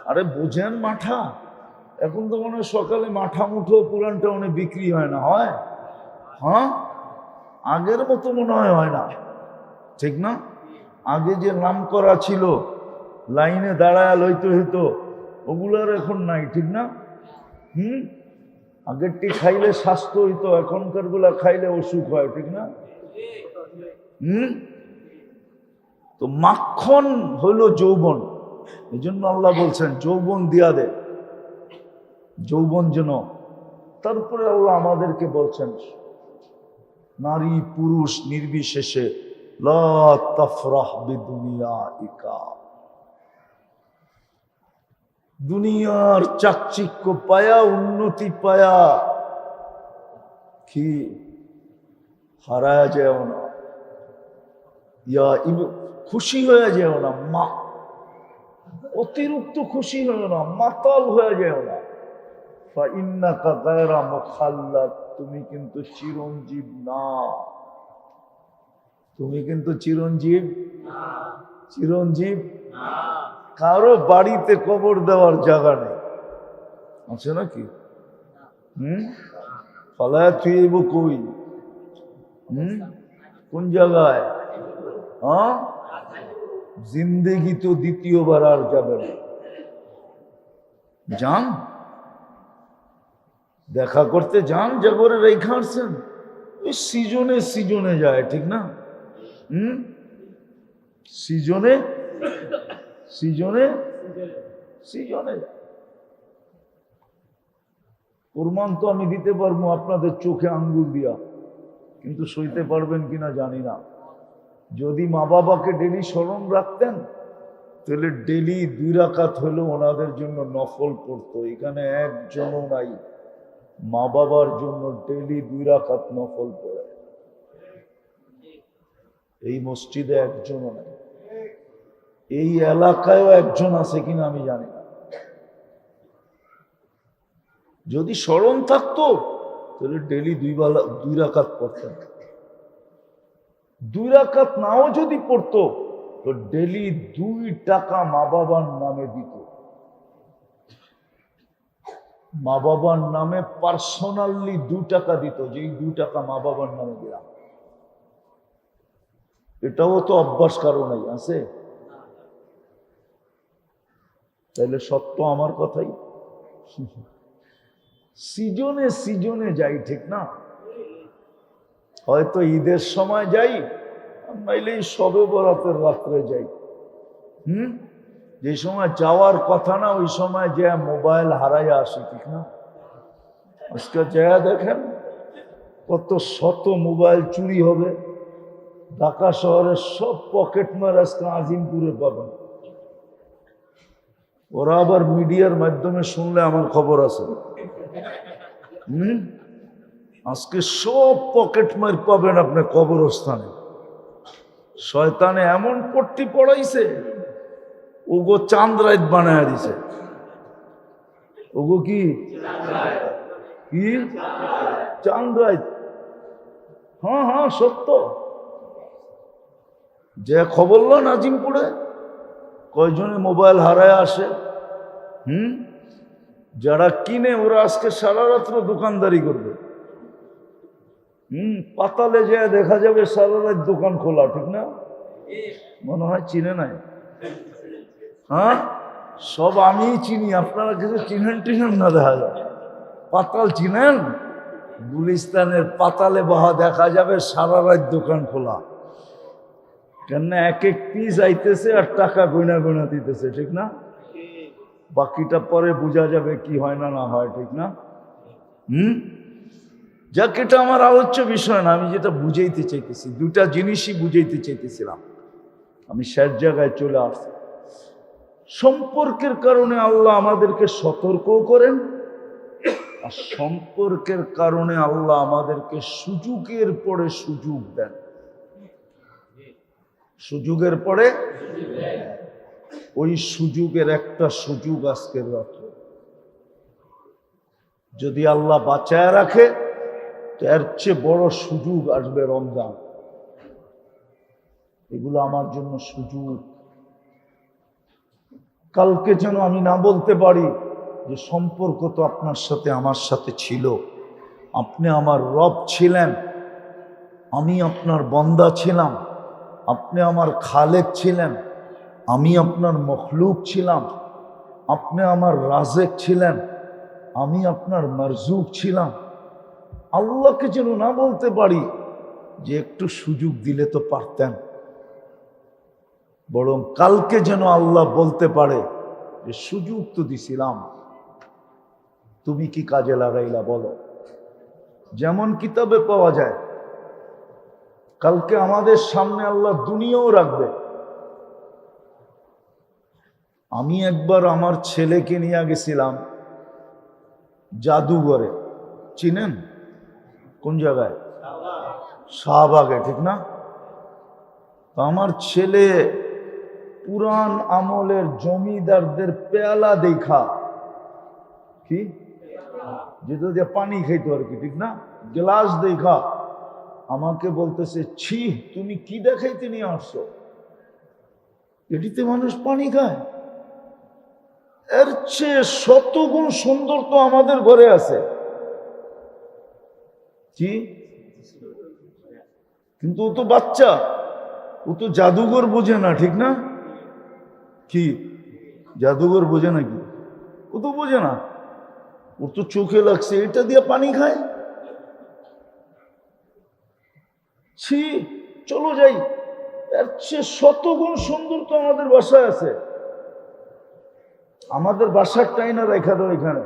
আরে বোঝেন মাঠা? এখন তো মনে হয় সকালে মাঠা মুঠো পুরানটা অনেক বিক্রি হয় না, হয়? হ্যাঁ, আগের মতো মনে হয় না, ঠিক না? আগে যে নাম করা ছিল, লাইনে দাঁড়ায় লইতে হইতো, ওগুলার এখন নাই, ঠিক না? আগেরটি খাইলে স্বাস্থ্য হইতো, এখনকার গুলা খাইলে অসুখ হয়, ঠিক না? তো মাখন হলো যৌবন। এই জন্য আল্লাহ বলছেন যৌবন দিয়া দে, যৌবন যেন। তারপরে আল্লাহ আমাদেরকে বলছেন নারী পুরুষ নির্বিশেষে, লা তাফরাহ বিদুনিয়াইকা, দুনিয়ার চাকচিক্য পায়া, উন্নতি পায়া কি হারায় যেও না, খুশি হয়ে যেও না, অতিরিক্ত খুশি হয়ে না, মাতাল হয়ে যেও না। ফাইন্নাকা গায়রা মুখাল্লাদ, তুমি কিন্তু চিরঞ্জীব না, তুমি কিন্তু চিরঞ্জীব চিরঞ্জীব কারো বাড়িতে কবর দেওয়ার জায়গা নেই, আছে নাকি? ফালায়া থুইব কই? কোন জায়গায়? হ্যাঁ, জিন্দেগি তো দ্বিতীয়বার আর যাবে না। যান দেখা করতে যান, যা করে রেখে আসছেন। ওই সিজনে সিজনে যায়, ঠিক না? সিজনে সিজনে সিজনে যায়। প্রমাণ তো আমি দিতে পারবো আপনাদের চোখে আঙ্গুল দিয়া, কিন্তু সইতে পারবেন কিনা জানি না। যদি মা বাবাকে ডেলি স্মরণ রাখতেন, তাহলে ডেলি 2 রাকাত হলেও ওনাদের জন্য নফল পড়তো। এখানে একজনও নাই মা বাবার জন্য ডেলি 2 রাকাত নফল পড়ে, এই মসজিদে একজনও নাই। এই এলাকায়ও একজন আছে কিনা আমি জানি না। যদি স্মরণ থাকতো তাহলে ডেলি 2 রাকাত পড়তেন। 2 রাকাত নাও যদি পড়তো তো ডেলি 2 টাকা মা বাবার নামে দিত। মা বাবার নামে পার্সোনালি 2 টাকা দিত, যে 2 টাকা মা বাবার নামে দিলাম। এটাও তো অভ্যাস কারো নাই, আছে? তাহলে সত্য আমার কথাই। সিজনে সিজনে যাই, ঠিক না? হয়তো ঈদের সময় যাই, নাইলে সবে বরাতের রাত্রে যাই। যে সময় যাওয়ার কথা না ওই সময় যে মোবাইল হারাইয়া আসি, ঠিক না? আজকে যা দেখেন কত শত মোবাইল চুরি হবে। ঢাকা শহরের সব পকেট মার আজকে আজিমপুরে পাবেন। ওরা আবার মিডিয়ার মাধ্যমে শুনলে আমার খবর আছে। আজকে সব পকেট মার পাবেন আপনি কবরস্থানে। শয়তানে এমন পট্টি পড়াইছে, ওগো চাঁদ রাত বানায় দিছে। ওগো কি কি চাঁদ রাত? হ্যাঁ হ্যাঁ সত্য। যে খবর লো নাজিমপুরে কয়জনে মোবাইল হারায় আসে। যারা কিনে ওরা আজকে সারা রাত্র দোকানদারি করবে। পাতালে যে দেখা যাবে সারা রাত দোকান খোলা, ঠিক না? মনে হয় চিনে নাই। হ্যাঁ, সব আমিই চিনি, আপনারা কিছু চিনেন টিনেন না। দেখা যায় পাতাল চিনেন? গুলিস্তানের পাতালে বহা দেখা যাবে সারা রাত দোকান খোলা। কেন? এক এক পিস আইতেছে আর টাকা গয়না গয়না দিতেছে, ঠিক না? বাকিটা পরে বোঝা যাবে কি হয় না না হয়, ঠিক না? যাক, এটা আমার আলোচ্য বিষয় না। আমি যেটা বুঝাইতে চাইতেছি, 2টা জিনিসই বুঝাইতে চাইতেছিলাম। আমি শেষ জায়গায় চলে আসছি। সম্পর্কের কারণে আল্লাহ আমাদেরকে সতর্কও করেন, আর সম্পর্কের কারণে আল্লাহ আমাদেরকে সুযোগের পরে সুযোগ দেন। সুযোগের পরে ওই সুযোগের একটা সুযোগ আজকের রাত্রে যদি আল্লাহ বাঁচায় রাখে, এর চেয়ে বড় সুযোগ আসবে রমজান। এগুলো আমার জন্য সুযোগ। কালকে যেন আমি না বলতে পারি যে সম্পর্ক তো আপনার সাথে আমার সাথে ছিল, আপনি আমার রব ছিলেন, আমি আপনার বান্দা ছিলাম, আপনি আমার খালেক ছিলেন, আমি আপনার মখলুক ছিলাম, আপনি আমার রাজেক ছিলেন, আমি আপনার মারজুক ছিলাম। আল্লাহকে যেন না বলতে পারি যে একটু সুযোগ দিলে তো পারতেন, বরং কালকে যেন আল্লাহ বলতে পারে যে সুযোগ তো দিছিলাম, তুমি কি কাজে লাগাইলা বলো। যেমন কিতাবে পাওয়া যায়, কালকে আমাদের সামনে আল্লাহ দুনিয়াও রাখবে। আমি একবার আমার ছেলেকে নিয়ে গেছিলাম জাদুঘরে, চিনেন? কোন জায়গায়? শাহবাগে, ঠিক না? তো আমার ছেলে পুরান আমলের জমিদারদের পেয়ালা দেখা, কি যেটা দিয়ে পানি খাইতো আর কি, ঠিক না, গ্লাস দেখা আমাকে বলতেছে, ছি তুমি কি দেখাইতে নিয়ে আসছো, এটিতে মানুষ পানি খায়? এর চেয়ে শতগুণ সুন্দর তো আমাদের ঘরে আছে। কি? কিন্তু ও তো বাচ্চা, ও তো জাদুঘর বোঝে না, ঠিক না? কি জাদুঘর বোঝে নাকি? ও তো বোঝে না, ও তো চোখে লাগছে এটা দিয়ে পানি খায়। ছি, চলো যাই, এর চেয়ে শতগুণ সুন্দর তো আমাদের বাসায় আছে। আমাদের বাসার টাইনা রেখা দাও এখানে,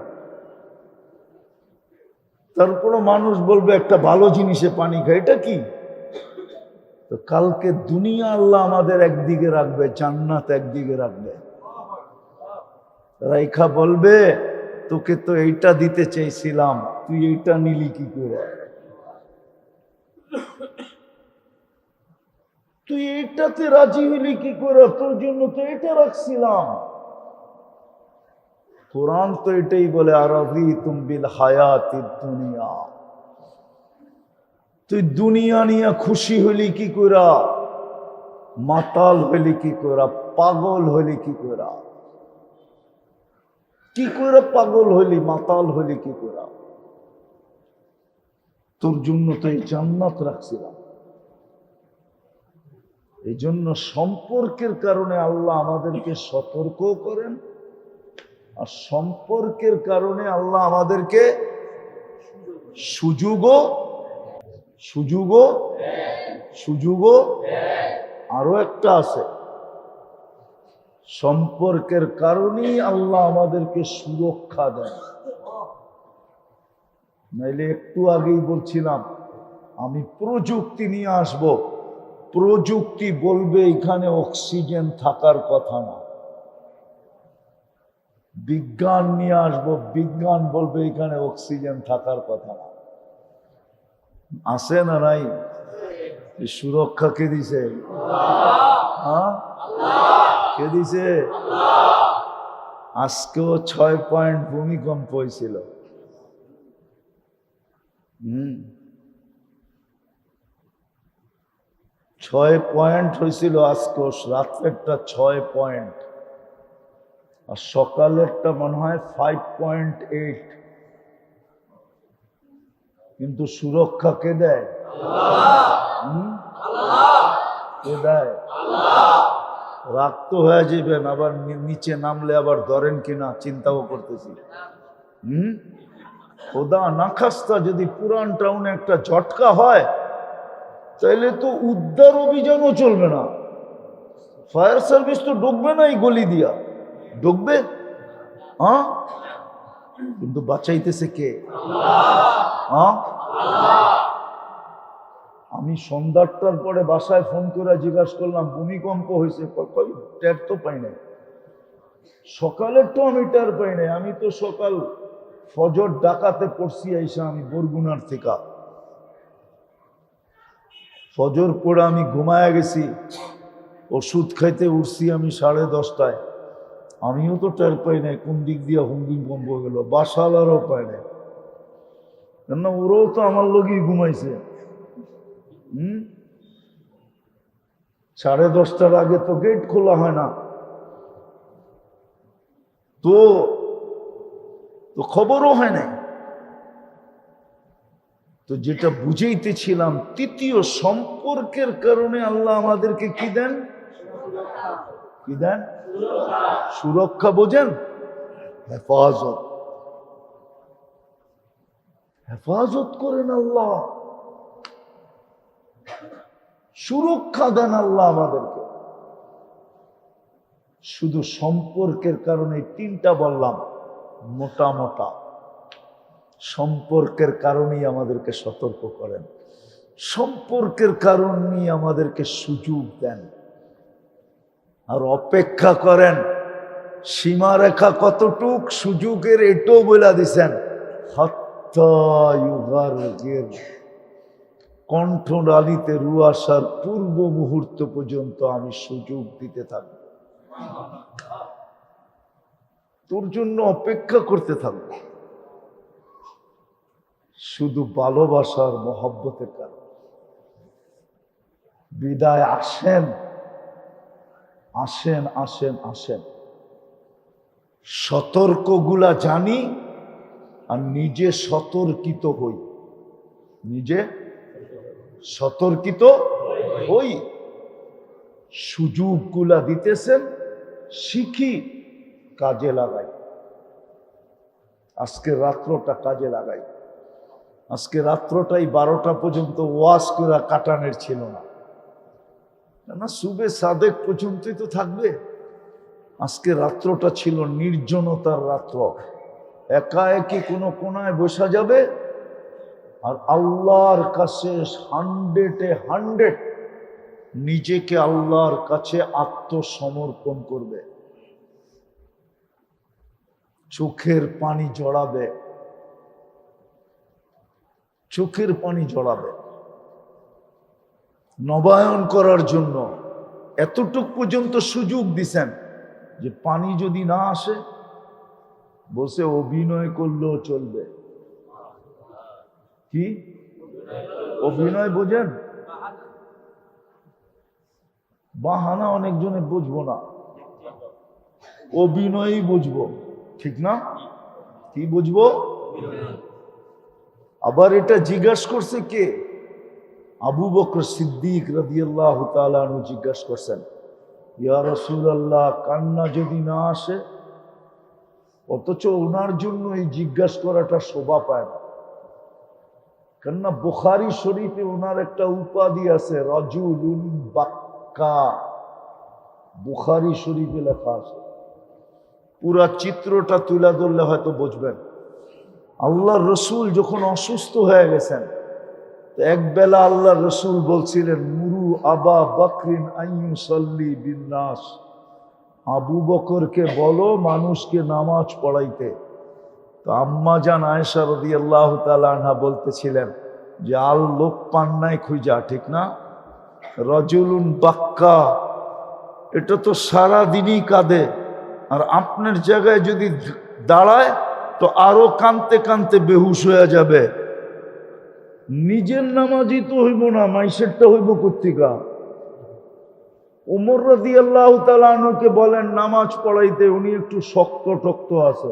তারপরও মানুষ বলবে একটা ভালো জিনিসে পানি খায়, এটা কি? তো কালকে দুনিয়া আল্লাহ আমাদের একদিকে রাখবে, জান্নাত একদিকে রাখবে। রাইখা বলবে, তোকে তো এইটা দিতে চাইছিলাম, তুই এইটা নিলি কি করে? তুই এইটাতে রাজি হইলি কি করে? তোর জন্য তো এটা রাখছিলাম। কোরআন তো এটাই বলে, আরাদিতুম বিল হায়াতিদ দুনিয়া, তুই দুনিয়া নিয়ে খুশি হইলি কি করে? মাতাল হইলি কি করে? পাগল হইলি কি করে? কি করে পাগল হইলি, মাতাল হইলি কি করে? তোর জন্য তো এই জান্নাত রাখছিলাম। এই জন্য সম্পর্কের কারণে আল্লাহ আমাদেরকে সতর্ক করেন, আর সম্পর্কের কারণে আল্লাহ আমাদেরকে সুযোগও আরো একটা আছে, সম্পর্কের কারণেই আল্লাহ আমাদেরকে সুরক্ষা দেন। নাইলে একটু আগেই বলছিলাম আমি প্রযুক্তি নিয়ে আসব, প্রযুক্তি বলবে এখানে অক্সিজেন থাকার কথা না। বিজ্ঞান নিয়ে আসব, বিজ্ঞান বলবে এখানে অক্সিজেন থাকার কথা না। আছে না নাই? সুরক্ষা কে দিছে? হ্যাঁ, কে দিছে? আজকেও 6 পয়েন্ট ভূমিকম্প হয়েছিল। 6 পয়েন্ট হয়েছিল আজকেও, রাত্রেরটা 6 পয়েন্ট, আর সকালেরটা মনে হয় 5.8। কিন্তু সুরক্ষা কে দেয়? কে দেয়? রাগ তো হয়ে যাবেন, আবার নিচে নামলে আবার ধরেন কিনা চিন্তাও করতেছি। খোদা না খাস্তা যদি পুরান টাউনে একটা ঝটকা হয়, তাইলে তো উদ্ধার অভিযানও চলবে না, ফায়ার সার্ভিস তো ঢুকবে না, এই গলি দিয়া ঢুকবে। হ্যাঁ, কিন্তু বাঁচাইতেছে কে? আমি সন্ধ্যাটার পরে বাসায় ফোন করে জিজ্ঞাসা করলাম ভূমিকম্প হয়েছে, টের তো পাই নাই। সকালের তো আমি টের পাই নাই, আমি তো সকাল ফজর ডাকাতে পড়ছি আইসা, আমি বরগুনার থেকে ফজর পড়ে আমি ঘুমায়া গেছি, ওষুধ খাইতে উঠছি আমি 10:30টায়, আমিও তো টের পাই নাই কোন দিক দিয়ে ভূমিকম্প গেল, বাসালারও পাই নাই, কেন ওরাও তো আমার লগেই ঘুমাইছে। 10:30টার আগে তো গেট খোলা হয় না, তো খবরও হয় নাই। তো যেটা বুঝাইতেছিলাম, তৃতীয় সম্পর্কের কারণে আল্লাহ আমাদেরকে কি দেন? কি দেন? সুরক্ষা। বোঝেন? হেফাজত, হেফাজত করেন আল্লাহ, সুরক্ষা দেন আল্লাহ আমাদেরকে। শুধু সম্পর্কের কারণে 3টা বললাম, মোটা মোটা সম্পর্কের কারণেই আমাদেরকে সতর্ক করেন, সম্পর্কের কারণেই আমাদেরকে সুযোগ দেন, আর অপেক্ষা করেন। সীমারেখা কতটুক সুযোগের এটাও বলে দিছেন, হাত্তা ইউগারগির কণ্ঠনালীতে রু আসার পূর্ব মুহূর্ত পর্যন্ত আমি সুযোগ দিতে থাকব, তোর জন্য অপেক্ষা করতে থাকব, শুধু ভালোবাসার মহব্বতের কারণে। বিদায় আসেন, আসেন, আসেন, আসেন। সতর্কগুলা জানি আর নিজে সতর্কিত হই, নিজে সতর্কিত হই। সুযোগগুলা দিতেছেন, শিখি, কাজে লাগাই। আজকে রাত্রটা কাজে লাগাই। আজকে রাত্রটাই 12টা পর্যন্ত ওয়াজ করে কাটানোর ছিল না, না সুবে সাদেক পর্যন্তই তো থাকবে। আজকে রাত্রটা ছিল নির্জনতার রাত্র। একা একই কোনো কোনায় বসা যাবে আর আল্লাহর কাছে 100 নিজেকে আল্লাহর কাছে আত্মসমর্পণ করবে। চোখের পানি জড়াবে, চোখের পানি জড়াবে নবায়ন করার জন্য। এতটুক পর্যন্ত সুযোগ দিছেন যে পানি যদি না আসে বসে অভিনয় করলেও চলবে। কি অভিনয় বোঝেন? বাহানা অনেকজনে বুঝবো না, অভিনয়ই বুঝবো, ঠিক না? কি বুঝবো? আবার এটা জিজ্ঞাসা করছে কে? আবু বকর সিদ্দিক রাদিয়াল্লাহু তাআলা আনহু জিজ্ঞাসা করছেন, ইয়া রাসূলুল্লাহ, কান্না যদি না আসে? অথচ ওনার জন্য এই জিজ্ঞাসা করাটা শোভা পায় না। কেননা বুখারী শরীফে ওনার একটা উপাধি আছে, রাজুলুন বাক্কা। বুখারী শরীফে লেখা আছে। পুরা চিত্রটা তুলে ধরলে হয়তো বুঝবেন। আল্লাহর রসুল যখন অসুস্থ হয়ে গেছেন, একবেলা আল্লাহর রসুল বলছিলেন, মুরু আবা বকরিন আইয়ুসাল্লি বিন্নাস, আবু বকরকে বলো মানুষকে নামাজ পড়াইতে। তো আম্মা জান আয়েশা রাদিয়াল্লাহু তাআলা আনহা বলতেছিলেন যে আল লোক পান নাই খুঁজা, ঠিক না? রাজুলুন বাক্কা, এটা তো সারা দিনই কাঁদে, আর আপনার জায়গায় যদি দাঁড়ায় তো আরো কাঁদতে কাঁদতে বেহুশ হয়ে যাবে। নিজের নামাজই তো হইব না, মাইসেরটা হইব কর্তিকা। ওমর রাদিয়াল্লাহু তাআলা আনহুকে বলেন নামাজ পড়াইতে, উনি একটু শক্ত টক্ত আছে।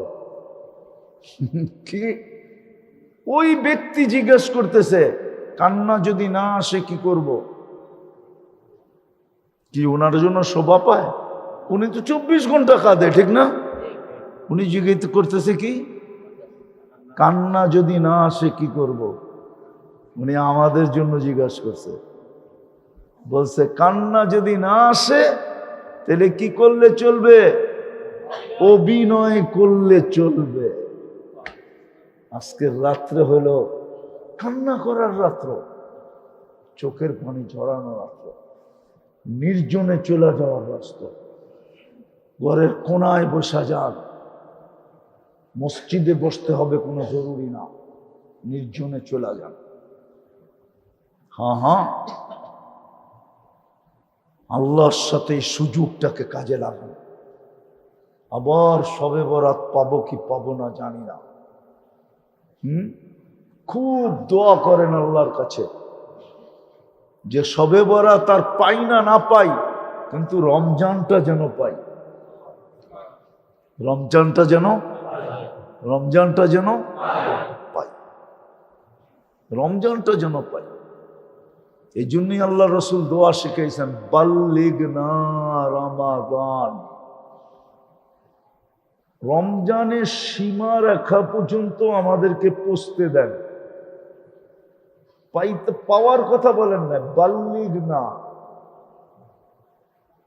কি ওই ব্যক্তি জিজ্ঞেস করতেছে, কান্না যদি না আসে কি করব? কি ওনার জন্য শোভা পায়? উনি তো 24 ঘন্টা কাঁদে, ঠিক না? উনি জিজ্ঞেস করতেছে কি, কান্না যদি না আসে কি করব? উনি আমাদের জন্য জিজ্ঞাসা করছে, বলছে কান্না যদি না আসে তাহলে কি করলে চলবে? অভিনয় করলে চলবে। আজকের রাত্রে হলো কান্না করার রাত্র, চোখের পানি ঝরানোর রাত্র, নির্জনে চলে যাওয়ার রাস্তা। ঘরের কোনায় বসা যান, মসজিদে বসতে হবে কোনো জরুরি না, নির্জনে চলে যান। হ্যাঁ হ্যাঁ, আল্লাহর সাথে এই সুযোগটাকে কাজে লাগান। আবার শবে বরাত পাবো কি পাবো না জানি না। খুব দোয়া করেন আল্লাহর কাছে যে শবে বরাত আর পাই না না পাই, কিন্তু রমজানটা যেন পাই। রমজানটা যেন পাই, রমজানটা যেন পাই। এই জন্যই আল্লাহ রসুল দোয়া শিখাইছেন, বাল্লিগনা রমাদান। রমজানের সীমা রেখা পর্যন্ত আমাদেরকে পৌঁছতে দেন। পাওয়ার কথা বলেন না, বাল্লিগনা।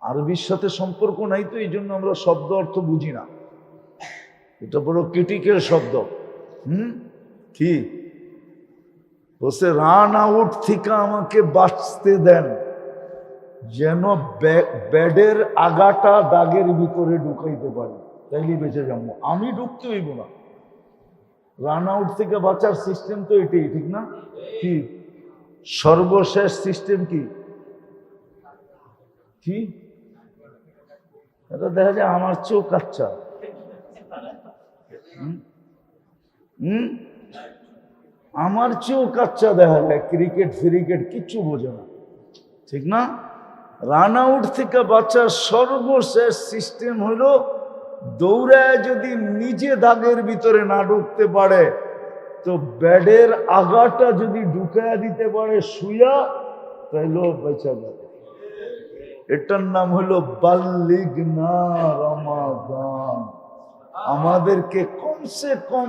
আরবির সাথে সম্পর্ক নাই তো, এই জন্য আমরা শব্দ অর্থ বুঝি না। এটা বড় ক্রিটিক্যাল শব্দ। কি বলছে, রান আউট থেকে আমাকে বাঁচতে দেন, যেন ব্যাডের আগাটা দাগের ভিতরে ঢুকাইতে পারি, তাইলে বেঁচে যাবো। আমি ঢুকতে হইব না। রান আউট থেকে বাঁচার সিস্টেম তো এটাই, ঠিক না? কি সর্বশেষ সিস্টেম কি কি এটা দেখা যায় আমার চেয়েও কাচ্চা। আমার চেয়েও কাচ্চা দেখা যায়, ক্রিকেট ফ্রিকেট কিচ্ছু বোঝে না, ঠিক না? রান আউট থেকে বাঁচার সর্বশেষ সিস্টেম হলো দৌড়ায় যদি নিজে দাগের ভিতরে না ঢুকতে পারে তো ব্যাডের আগাটা যদি ঢুকায় দিতে পারে শুয়া, তাইলেও বেঁচে যাবে। এটার নাম হলো বাল্লিগনা রমাদান। আমাদেরকে কমসে কম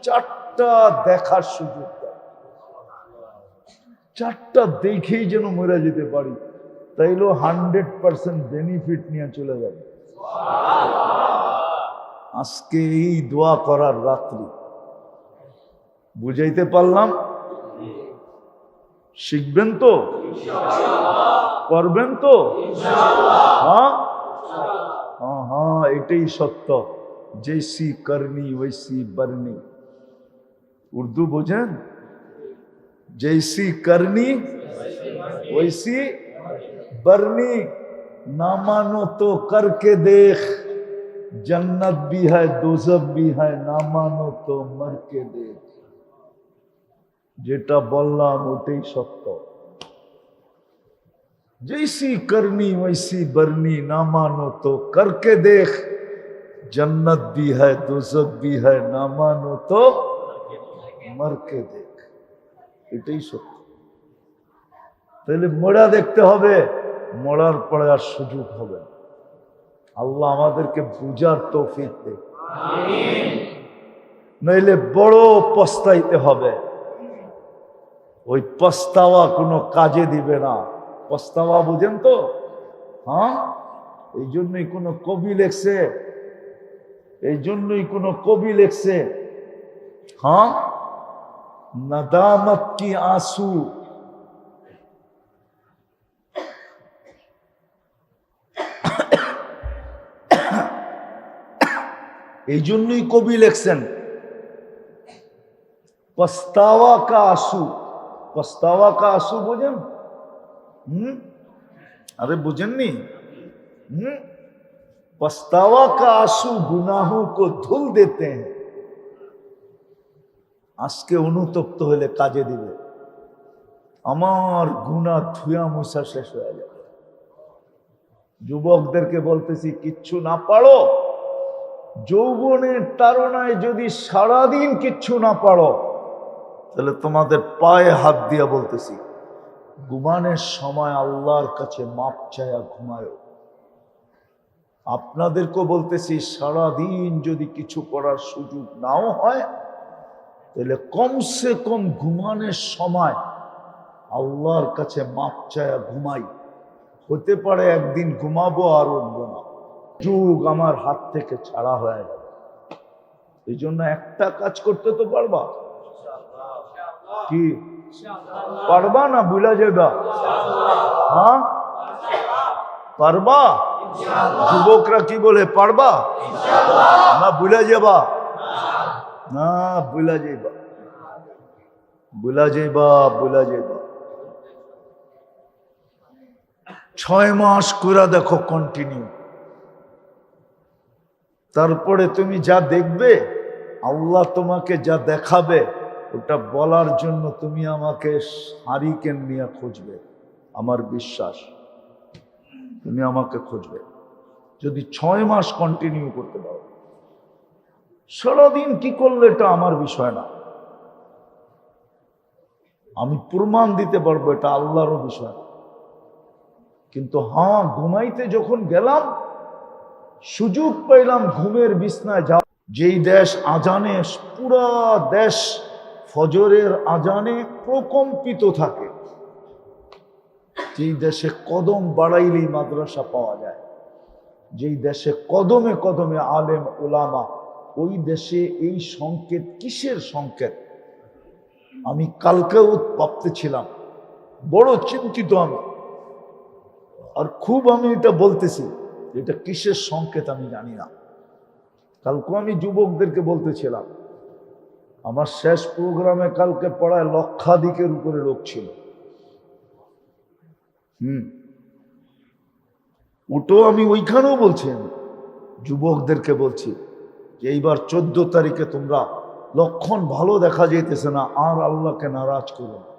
4টা দেখার সুযোগ দেয়, 4টা দেখেই যেন মরে যেতে পারি, তাইলে 100% বেনিফিট নিয়ে চলে যাবে। আজকে এই দোয়া করার রাত্রি, বুঝাইতে পারলাম? শিখবেন তো, করবেন তো? হ্যাঁ হ্যাঁ হ্যাঁ, এটাই সত্য। জৈসি করনি वैसी बरनी। उर्दू বোঝেন? जैसी करनी वैसी बरनी। ना मानो तो करके देख, जन्नत भी है दोजख भी है, ना मानो तो मर के देख। যেটা বললাম ওটাই সত্য। जैसी करनी वैसी बरनी, ना मानो तो करके देख, जन्नत भी है दोजख भी है, ना मानो तो मर के देख। এটাই সত্য। তাহলে মরা দেখতে হবে, মরার পরে আর সুযোগ হবে। আল্লাহ আমাদেরকে বুঝার তৌফিক দেয়, নইলে বড় পস্তাইতে হবে। ওই পস্তাওয়া কোনো কাজে দিবে না। পস্তাওয়া বুঝেন তো? হ্যাঁ, এই জন্যই কোনো কবি লেখছে, এই জন্যই কোনো কবি লেখছে, হ্যাঁ, नदामत की आंसू এই জন্যই কবি লেখছেন पछतावा का आंसू। पछतावा का आंसू বোঝেন? अरे बुझेनনি? पछतावा का आंसू गुनाहों को धुल देते हैं। আজকে অনুতপ্ত হলে কাজে দিবে, আমার গুনাহ ধুয়া মুছা শেষ হয়ে যাবে। যুবকদেরকে বলতেছি, কিচ্ছু না পারো, যৌবনের তাড়নায় যদি সারাদিন কিচ্ছু না পারো, তাহলে তোমাদের পায়ে হাত দিয়া বলতেছি, ঘুমানোর সময় আল্লাহর কাছে মাপ চায়া ঘুমায়ো। আপনাদেরকেও বলতেছি, সারাদিন যদি কিছু করার সুযোগ নাও হয়, তাহলে কমসে কম ঘুমানোর সময় আল্লাহর কাছে মাপ চায়া ঘুমাই। হতে পারে একদিন ঘুমাবো আর উঠবো না, যুগ আমার হাত থেকে ছাড়া হয়ে যাবে। এই জন্য একটা কাজ করতে তো পারবা, কি পারবা না ভুলা যাবা? হ্যাঁ পারবা? যুবকরা কি বলে, পারবা না ভুলা যাবা? না ভুলা যাইবা, ভুলা যাইবা, ভুলা যাইবা। 6 মাস করে দেখো কন্টিনিউ, তারপরে তুমি যা দেখবে, আল্লাহ তোমাকে যা দেখাবে, ওটা বলার জন্য তুমি আমাকে হারিকেন নিয়ে খুঁজবে। আমার বিশ্বাস তুমি আমাকে খুঁজবে যদি 6 মাস কন্টিনিউ করতে পারো। সারাদিন কি করলে এটা আমার বিষয় না, আমি প্রমাণ দিতে পারবো, এটা আল্লাহরও বিষয় না। কিন্তু হ্যাঁ, ঘুমাইতে যখন গেলাম, সুযোগ পাইলাম ঘুমের বিছনায় যাও। যেই দেশ আজানে, পুরা দেশ ফজরের আজানে প্রকম্পিত থাকে, যেই দেশে কদম বাড়াইলেই মাদ্রাসা পাওয়া যায়, যেই দেশে কদমে কদমে আলেম ওলামা, ওই দেশে এই সংকেত কিসের সংকেত? আমি কালকেও ভাবতেছিলাম, বড় চিন্তিত আমি, আর খুব আমি এটা বলতেছি, এটা কিসের সংকেত আমি জানি না। কালকে আমি যুবকদেরকে বলতেছিলাম, আমার শেষ প্রোগ্রামে কালকে পড়ায় লক্ষাধিকের উপরে লোক ছিল, হুম, ওটাও আমি ওইখানেও বলছি, আমি যুবকদেরকে বলছি যে এইবার 14 তারিখে তোমরা লক্ষণ ভালো দেখা যাইতেছে না, আর আল্লাহকে নারাজ করো না।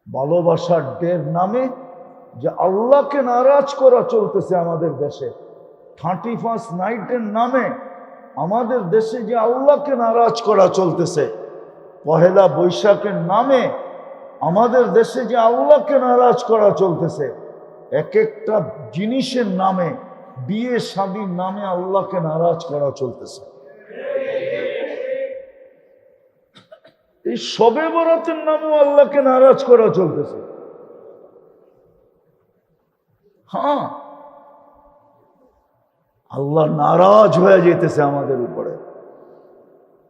ভালোবাসার ডের নামে যে আল্লাহকে নারাজ করা চলতেছে আমাদের দেশে, 31 নাইটের নামে আমাদের দেশে যে আল্লাহকে নারাজ করা চলতেছে, পহেলা বৈশাখের নামে আমাদের দেশে যে আল্লাহকে নারাজ করা চলতেছে, এক একটা জিনিসের নামে, বিয়ে শাদীর নামে আল্লাহকে নারাজ করা চলতেছে। এই শবে বরাতের নামেও আল্লাহকে নারাজ করা চলতেছে। হ্যাঁ, আল্লাহ নারাজ হয়ে যেতেছে আমাদের উপরে।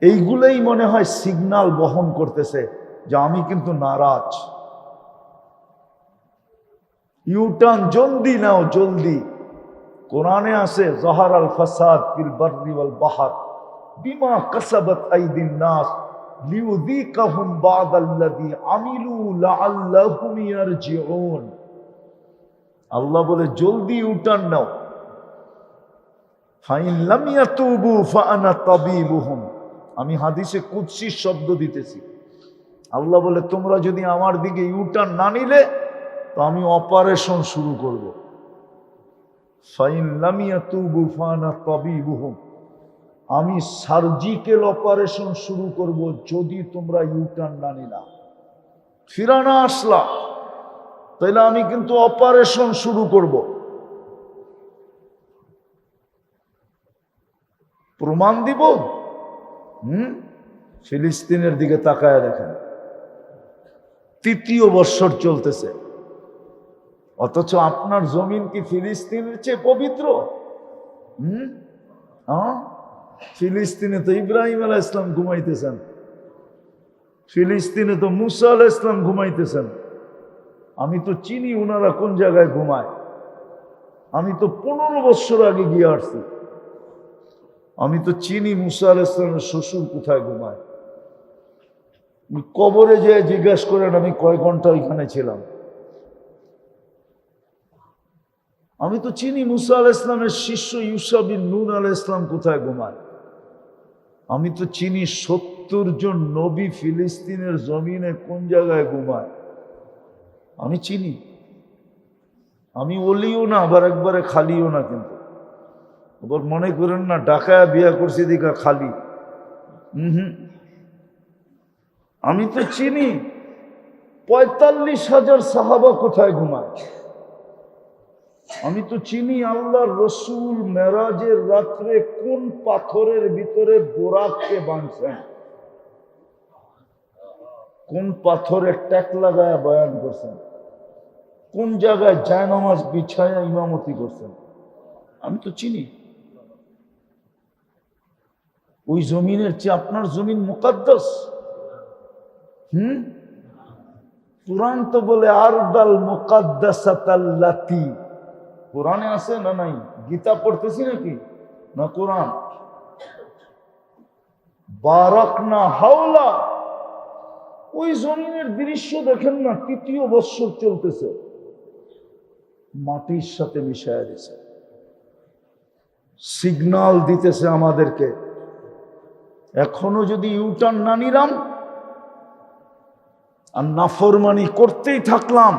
এইগুলোই মনে হয় সিগন্যাল বহন করতেছে যে আমি কিন্তু নারাজ। ইউটার্ন জলদি নাও, জলদি। কোরআনে আছে যাহার আল ফাসাদ ফিল বাররি ওয়াল বাহর বিমা কাসাবাত আইদিন নাস লিউযীকাহুম বা'দাল্লাযী আমিলু লাআল্লাহুম ইয়ারজিউন। আল্লাহ বলে জলদি ইউটার্ন নাও। ফাইন লাম ইয়াতুবু ফাআনা তাবিবুহুম। আমি হাদিসে কুদসি শব্দ দিতেছি। আল্লাহ বলে তোমরা যদি আমার দিকে ইউটার্ন না নিলে তো আমি অপারেশন শুরু করব। ফাইন লাম ইয়াতুবু ফাআনা তাবিবুহুম। আমি সার্জিক্যাল অপারেশন শুরু করব যদি তোমরা ইউটার্ন না নিলা, ফিরানা আসলা, তাইলে আমি কিন্তু অপারেশন শুরু করব। প্রমাণ দিব। ফিলিস্তিনের দিকে তাকায় দেখেন, 3য় বৎসর চলতেছে, অথচ আপনার জমিন কি ফিলিস্তিনের চেয়ে পবিত্র? ফিলিস্তিনে তো ইব্রাহিম আলাইহিস সালাম ঘুমাইতেছেন, ফিলিস্তিনে তো মুসা আলাইহিস সালাম ঘুমাইতেছেন। আমি তো চিনি ওনারা কোন জায়গায় ঘুমায়। আমি তো 15 বছর আগে গিয়ে আসছি। আমি তো চিনি মুসা আলাইহিস সালামের শ্বশুর কোথায় ঘুমায়। কবরে যেয়ে জিজ্ঞাসা করেন আমি কয় ঘন্টা ওইখানে ছিলাম। আমি তো চিনি মুসা আলাইহিস সালামের শিষ্য ইউসা বিন নূন আলাইহিস সালাম কোথায় ঘুমায়। আমি তো চিনি 70 জন নবী ফিলিস্তিনের জমিনে কোন জায়গায় ঘুমায়। আমি চিনি। আমি ওলিও না, আবার একবারে খালিও না। কিন্তু আবার মনে করেন না ঢাকায় বিয়া করছি দেখা খালি। আমি তো চিনি 45,000 সাহাবা কোথায় ঘুমায়। আমি তো চিনি আল্লাহর রসুল মেরাজের রাত্রে কোন পাথরের ভিতরে বোরাককে বাঁধছেন, কোন পাথরে ট্যাক লাগায় বয়ান করছেন, কোন জায়গায় জায়নামাজ বিছায়া ইমামতি করছেন। আমি তো চিনি। ওই জমিনের চেয়ে আপনার জমিন মুকাদ্দাস। কুরআন তো বলে আরদাল মুকাদ্দাসাতাল্লাতি। কোরআনে আছে না নাই? গীতা পড়তেছি নাকি না কোরআন? বারাকনা হাওলা। ওই জমিনের দৃশ্য দেখেন না, 3য় বৎসর চলতেছে, মাটির সাথে মিশায়া দিছে। সিগন্যাল দিতেছে আমাদেরকে, এখনো যদি ইউটার্ন না নিলাম আর নাফরমানি করতেই থাকলাম,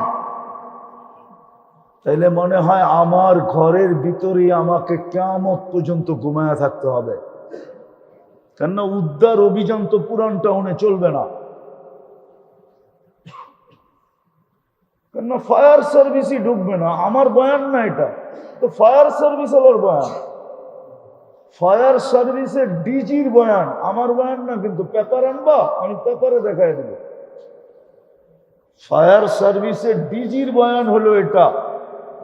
তাইলে মনে হয় আমার ঘরের ভিতরেই আমাকে কিয়ামত পর্যন্ত ঘুমায়া থাকতে হবে। কেননা উদ্ধার অভিযান তো পুরান টাউনে চলবে না, কেননা ফায়ার সার্ভিসই ঢুকবে না। আমার বয়ান না এটা, তো ফায়ার সার্ভিস আবার বয়ান। ফায়ার সার্ভিসের ডিজির বয়ান, আমার বয়ান না। কিন্তু পেপার আনবা, আমি পেপারে দেখাই দেব। ফায়ার সার্ভিসের ডিজির বয়ান হলো এটা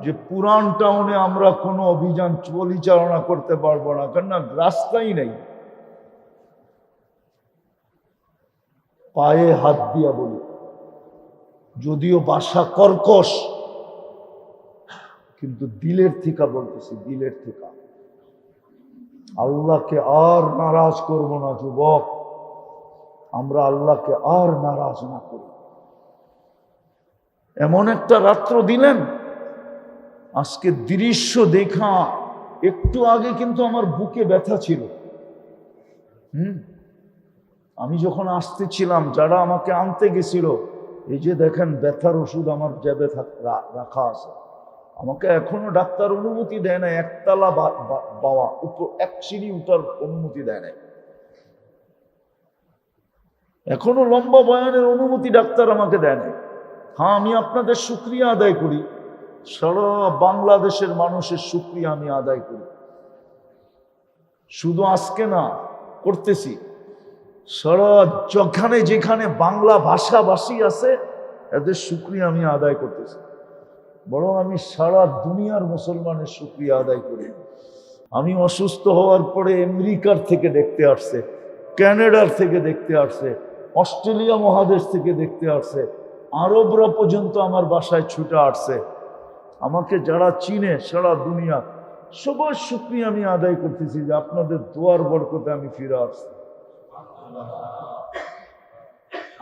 যে পুরান টাউনে আমরা কোনো অভিযান পরিচালনা করতে পারবো না, কেননা রাস্তাই নেই। পায়ে হাত দিয়া বলি, যদিও ভাষা কর্কশ, কিন্তু দিলের থেকে বলতেছি, দিলের থেকে। আল্লাহকে আর নারাজ করব না যুবক, আমরা আল্লাহকে আর নারাজ না করি। এমন একটা রাত্র দিলেন, আজকে দৃশ্য দেখা একটু আগে কিন্তু আমার বুকে ব্যথা ছিল। আমি যখন আসতেছিলাম, যারা আমাকে আনতে গেছিল, এই যে দেখেন ব্যথার ওষুধ আমার জ্যাবে রাখা আছে। আমাকে এখনো ডাক্তার অনুমতি দেয় না একতলা বাওয়া উপর এক সিঁড়ি উঠার অনুমতি দেয় না। এখনো লম্বা বয়ানের অনুমতি ডাক্তার আমাকে দেয় না। হ্যাঁ, আমি আপনাদের শুকরিয়া আদায় করি, সারা বাংলাদেশের মানুষের শুকরিয়া আমি আদায় করি। শুধু আজকে না, করতেছি। সারা যেখানে যেখানে বাংলা ভাষাভাষী আছে, এদের শুকরিয়া আমি আদায় করতেছি। বরং আমি সারা দুনিয়ার মুসলমানের শুকরিয়া আদায় করি। আমি অসুস্থ হওয়ার পরে আমেরিকার থেকে দেখতে আসছে, ক্যানাডার থেকে দেখতে আসছে, অস্ট্রেলিয়া মহাদেশ থেকে দেখতে আসছে, আরবরা পর্যন্ত আমার বাসায় ছুটে আসছে। আমাকে যারা চিনে সারা দুনিয়া, সবার শুকরিয়া আমি আদায় করতেছি যে আপনাদের দোয়ার বরকতে আমি ফিরে আসছি।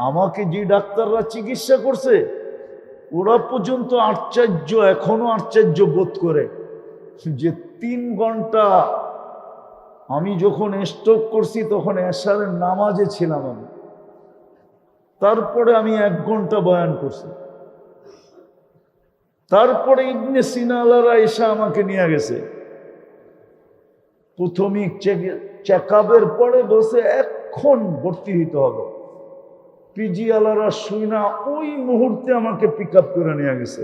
আমাকে যে ডাক্তাররা চিকিৎসা করছে, ওরা পর্যন্ত আশ্চর্য, এখনো আশ্চর্য বোধ করে যে 3 ঘন্টা, আমি যখন স্ট্রোক করছি তখন এশারের নামাজে ছিলাম আমি, তারপরে আমি 1 ঘন্টা বয়ান করছি। তারপরে ইবনে সিনা আলারা এসে আমাকে নিয়ে গেছে। প্রাথমিক চেকআপের পরে বসে এখন ভর্তি হইতে হবে। পিজি আলারা শুইনা ওই মুহূর্তে আমাকে পিক আপ করে নিয়ে গেছে।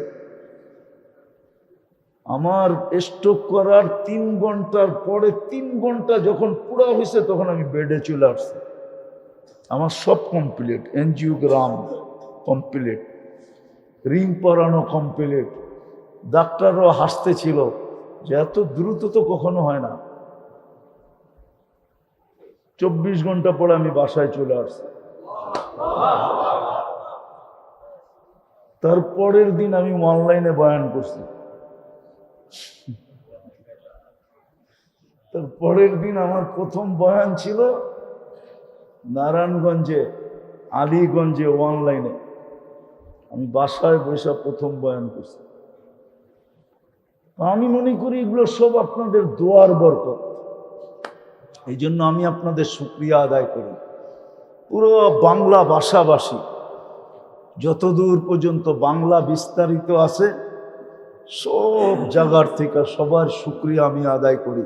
আমার স্ট্রোক করার 3 ঘন্টার পরে 3 ঘন্টা যখন পুরো হয়েছে তখন আমি বেডে চলে আসছি। আমার সব কমপ্লিট, এনজিওগ্রাম কমপ্লিট, রিং পরানো কমপ্লিট। ডাক্তারও হাসতেছিল যে এত দ্রুত তো কখনো হয় না। 24 ঘন্টা পরে আমি বাসায় চলে আসছি। তারপরের দিন আমি অনলাইনে বয়ান করছি। তারপরের দিন আমার প্রথম বয়ান ছিল নারায়ণগঞ্জে, আলীগঞ্জে, অনলাইনে। আমি বাসায় বসে প্রথম বয়ান করছি। আমি মনে করি এগুলো সব আপনাদের দোয়ার বরকত। এই জন্য আমি আপনাদের শুকরিয়া আদায় করি। পুরো বাংলা ভাষাভাষী যতদূর পর্যন্ত বাংলা বিস্তারিত আছে, সব জায়গার থেকে সবার শুকরিয়া আমি আদায় করি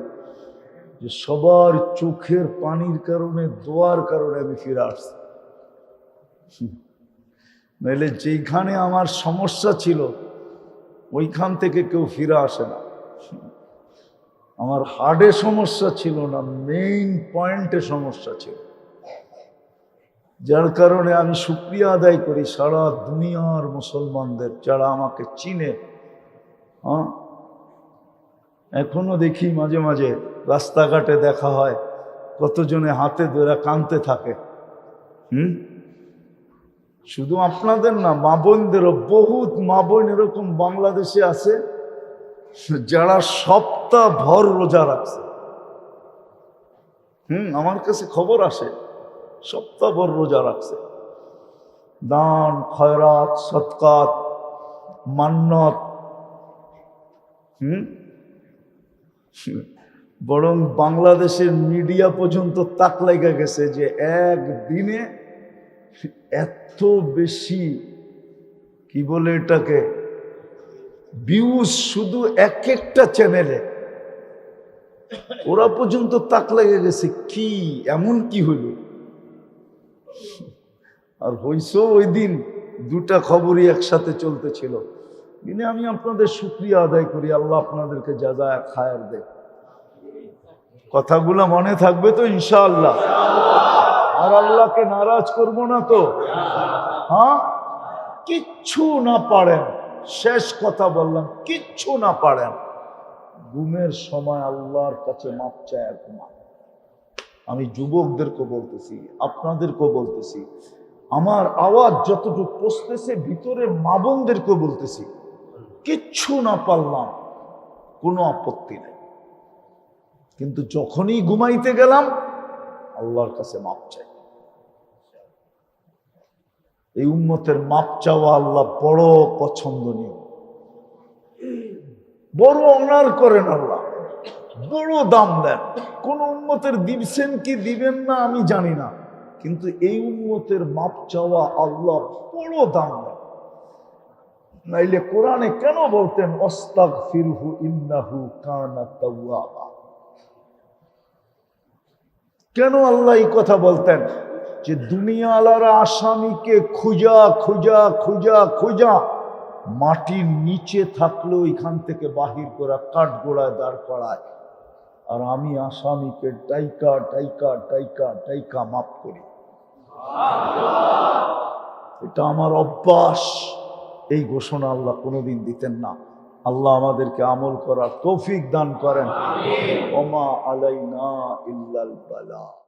যে সবার চোখের পানির কারণে, দোয়ার কারণে আমি ফিরে আসছি। নাহলে যেখানে আমার সমস্যা ছিল ওইখান থেকে কেউ ফিরে আসে না। আমার হার্টে সমস্যা ছিল না, মেইন পয়েন্টে সমস্যা ছিল, যার কারণে আমি শুকরিয়া আদায় করি সারা দুনিয়ার মুসলমানদের যারা আমাকে চিনে। হ্যাঁ, এখনো দেখি মাঝে মাঝে রাস্তাঘাটে দেখা হয়, কতজনে হাতে ধরে কাঁদতে থাকে। শুধু আপনাদের না, মা বোনদেরও, বহুত মা বোন এরকম বাংলাদেশে আছে যারা সপ্তাহ ভর রোজা রাখছে। আমার কাছে খবর আসে, সপ্তাহ ভর রোজা রাখছে। দান, খয়রাত, সদকাত, মান্নত। বরং বাংলাদেশের মিডিয়া পর্যন্ত তাক লাগা গেছে যে একদিনে এত বেশি, কি বলে এটাকে, ভিউজ শুধু এক একটা চ্যানেলে। ওরা পর্যন্ত তাক লেগে গেছে, কি এমন কি হইল। আর হইছো ওই দিন 2টা খবরই একসাথে চলতেছিল। দিনে আমি আপনাদের শুকরিয়া আদায় করি, আল্লাহ আপনাদেরকে জাযায়ে খায়ের দেয়। কথাগুলো মনে থাকবে তো ইনশাআল্লাহ? আর আল্লাহকে নারাজ করব না তো? হ্যাঁ, কিচ্ছু না পারেন, শেষ কথা বললাম, কিচ্ছু না পারেন, ঘুমের সময় আল্লাহর কাছে মাপ চায় ঘুমা। আমি যুবকদেরকে বলতেছি, আপনাদেরকেও বলতেছি, আমার আওয়াজ যতটুকু পৌঁছতেছে ভিতরে মা বোনদেরকে বলতেছি, কিচ্ছু না পারলাম, কোনো আপত্তি নেই, কিন্তু যখনই ঘুমাইতে গেলাম আল্লাহর কাছে মাপ চাই। এই উম্মতের মাপ চাওয়া আল্লাহ বড় পছন্দনীয়, বড় অনার করেন আল্লাহ, বড় দাম দেন। কোন উম্মতের দিবেন কি দিবেন না আমি জানি না, কিন্তু এই উম্মতের মাপ চাওয়া আল্লাহ বড় দাম দেন। নাইলে কোরআনে কেন বলতেন আস্তাগফিরহু ইন্নাহু কানা তাওয়াবা? কেন আল্লাহ এই কথা বলতেন যে দুনিয়া আলারা আসামিকে খুঁজা খুঁজা খুঁজা খুঁজা মাটির নিচে থাকলেও এখান থেকে বাহির করা কাঠগোড়ায় দাঁড় করায়, আর আমি আসামিকে টাইকা টাইকা টাইকা টাইকা মাফ করি। এটা আমার অভ্যাস। এই ঘোষণা আল্লাহ কোনোদিন দিতেন না। আল্লাহ আমাদেরকে আমল করার তৌফিক দান করেন। ওমা আলাইনা ইল্লাল বালা।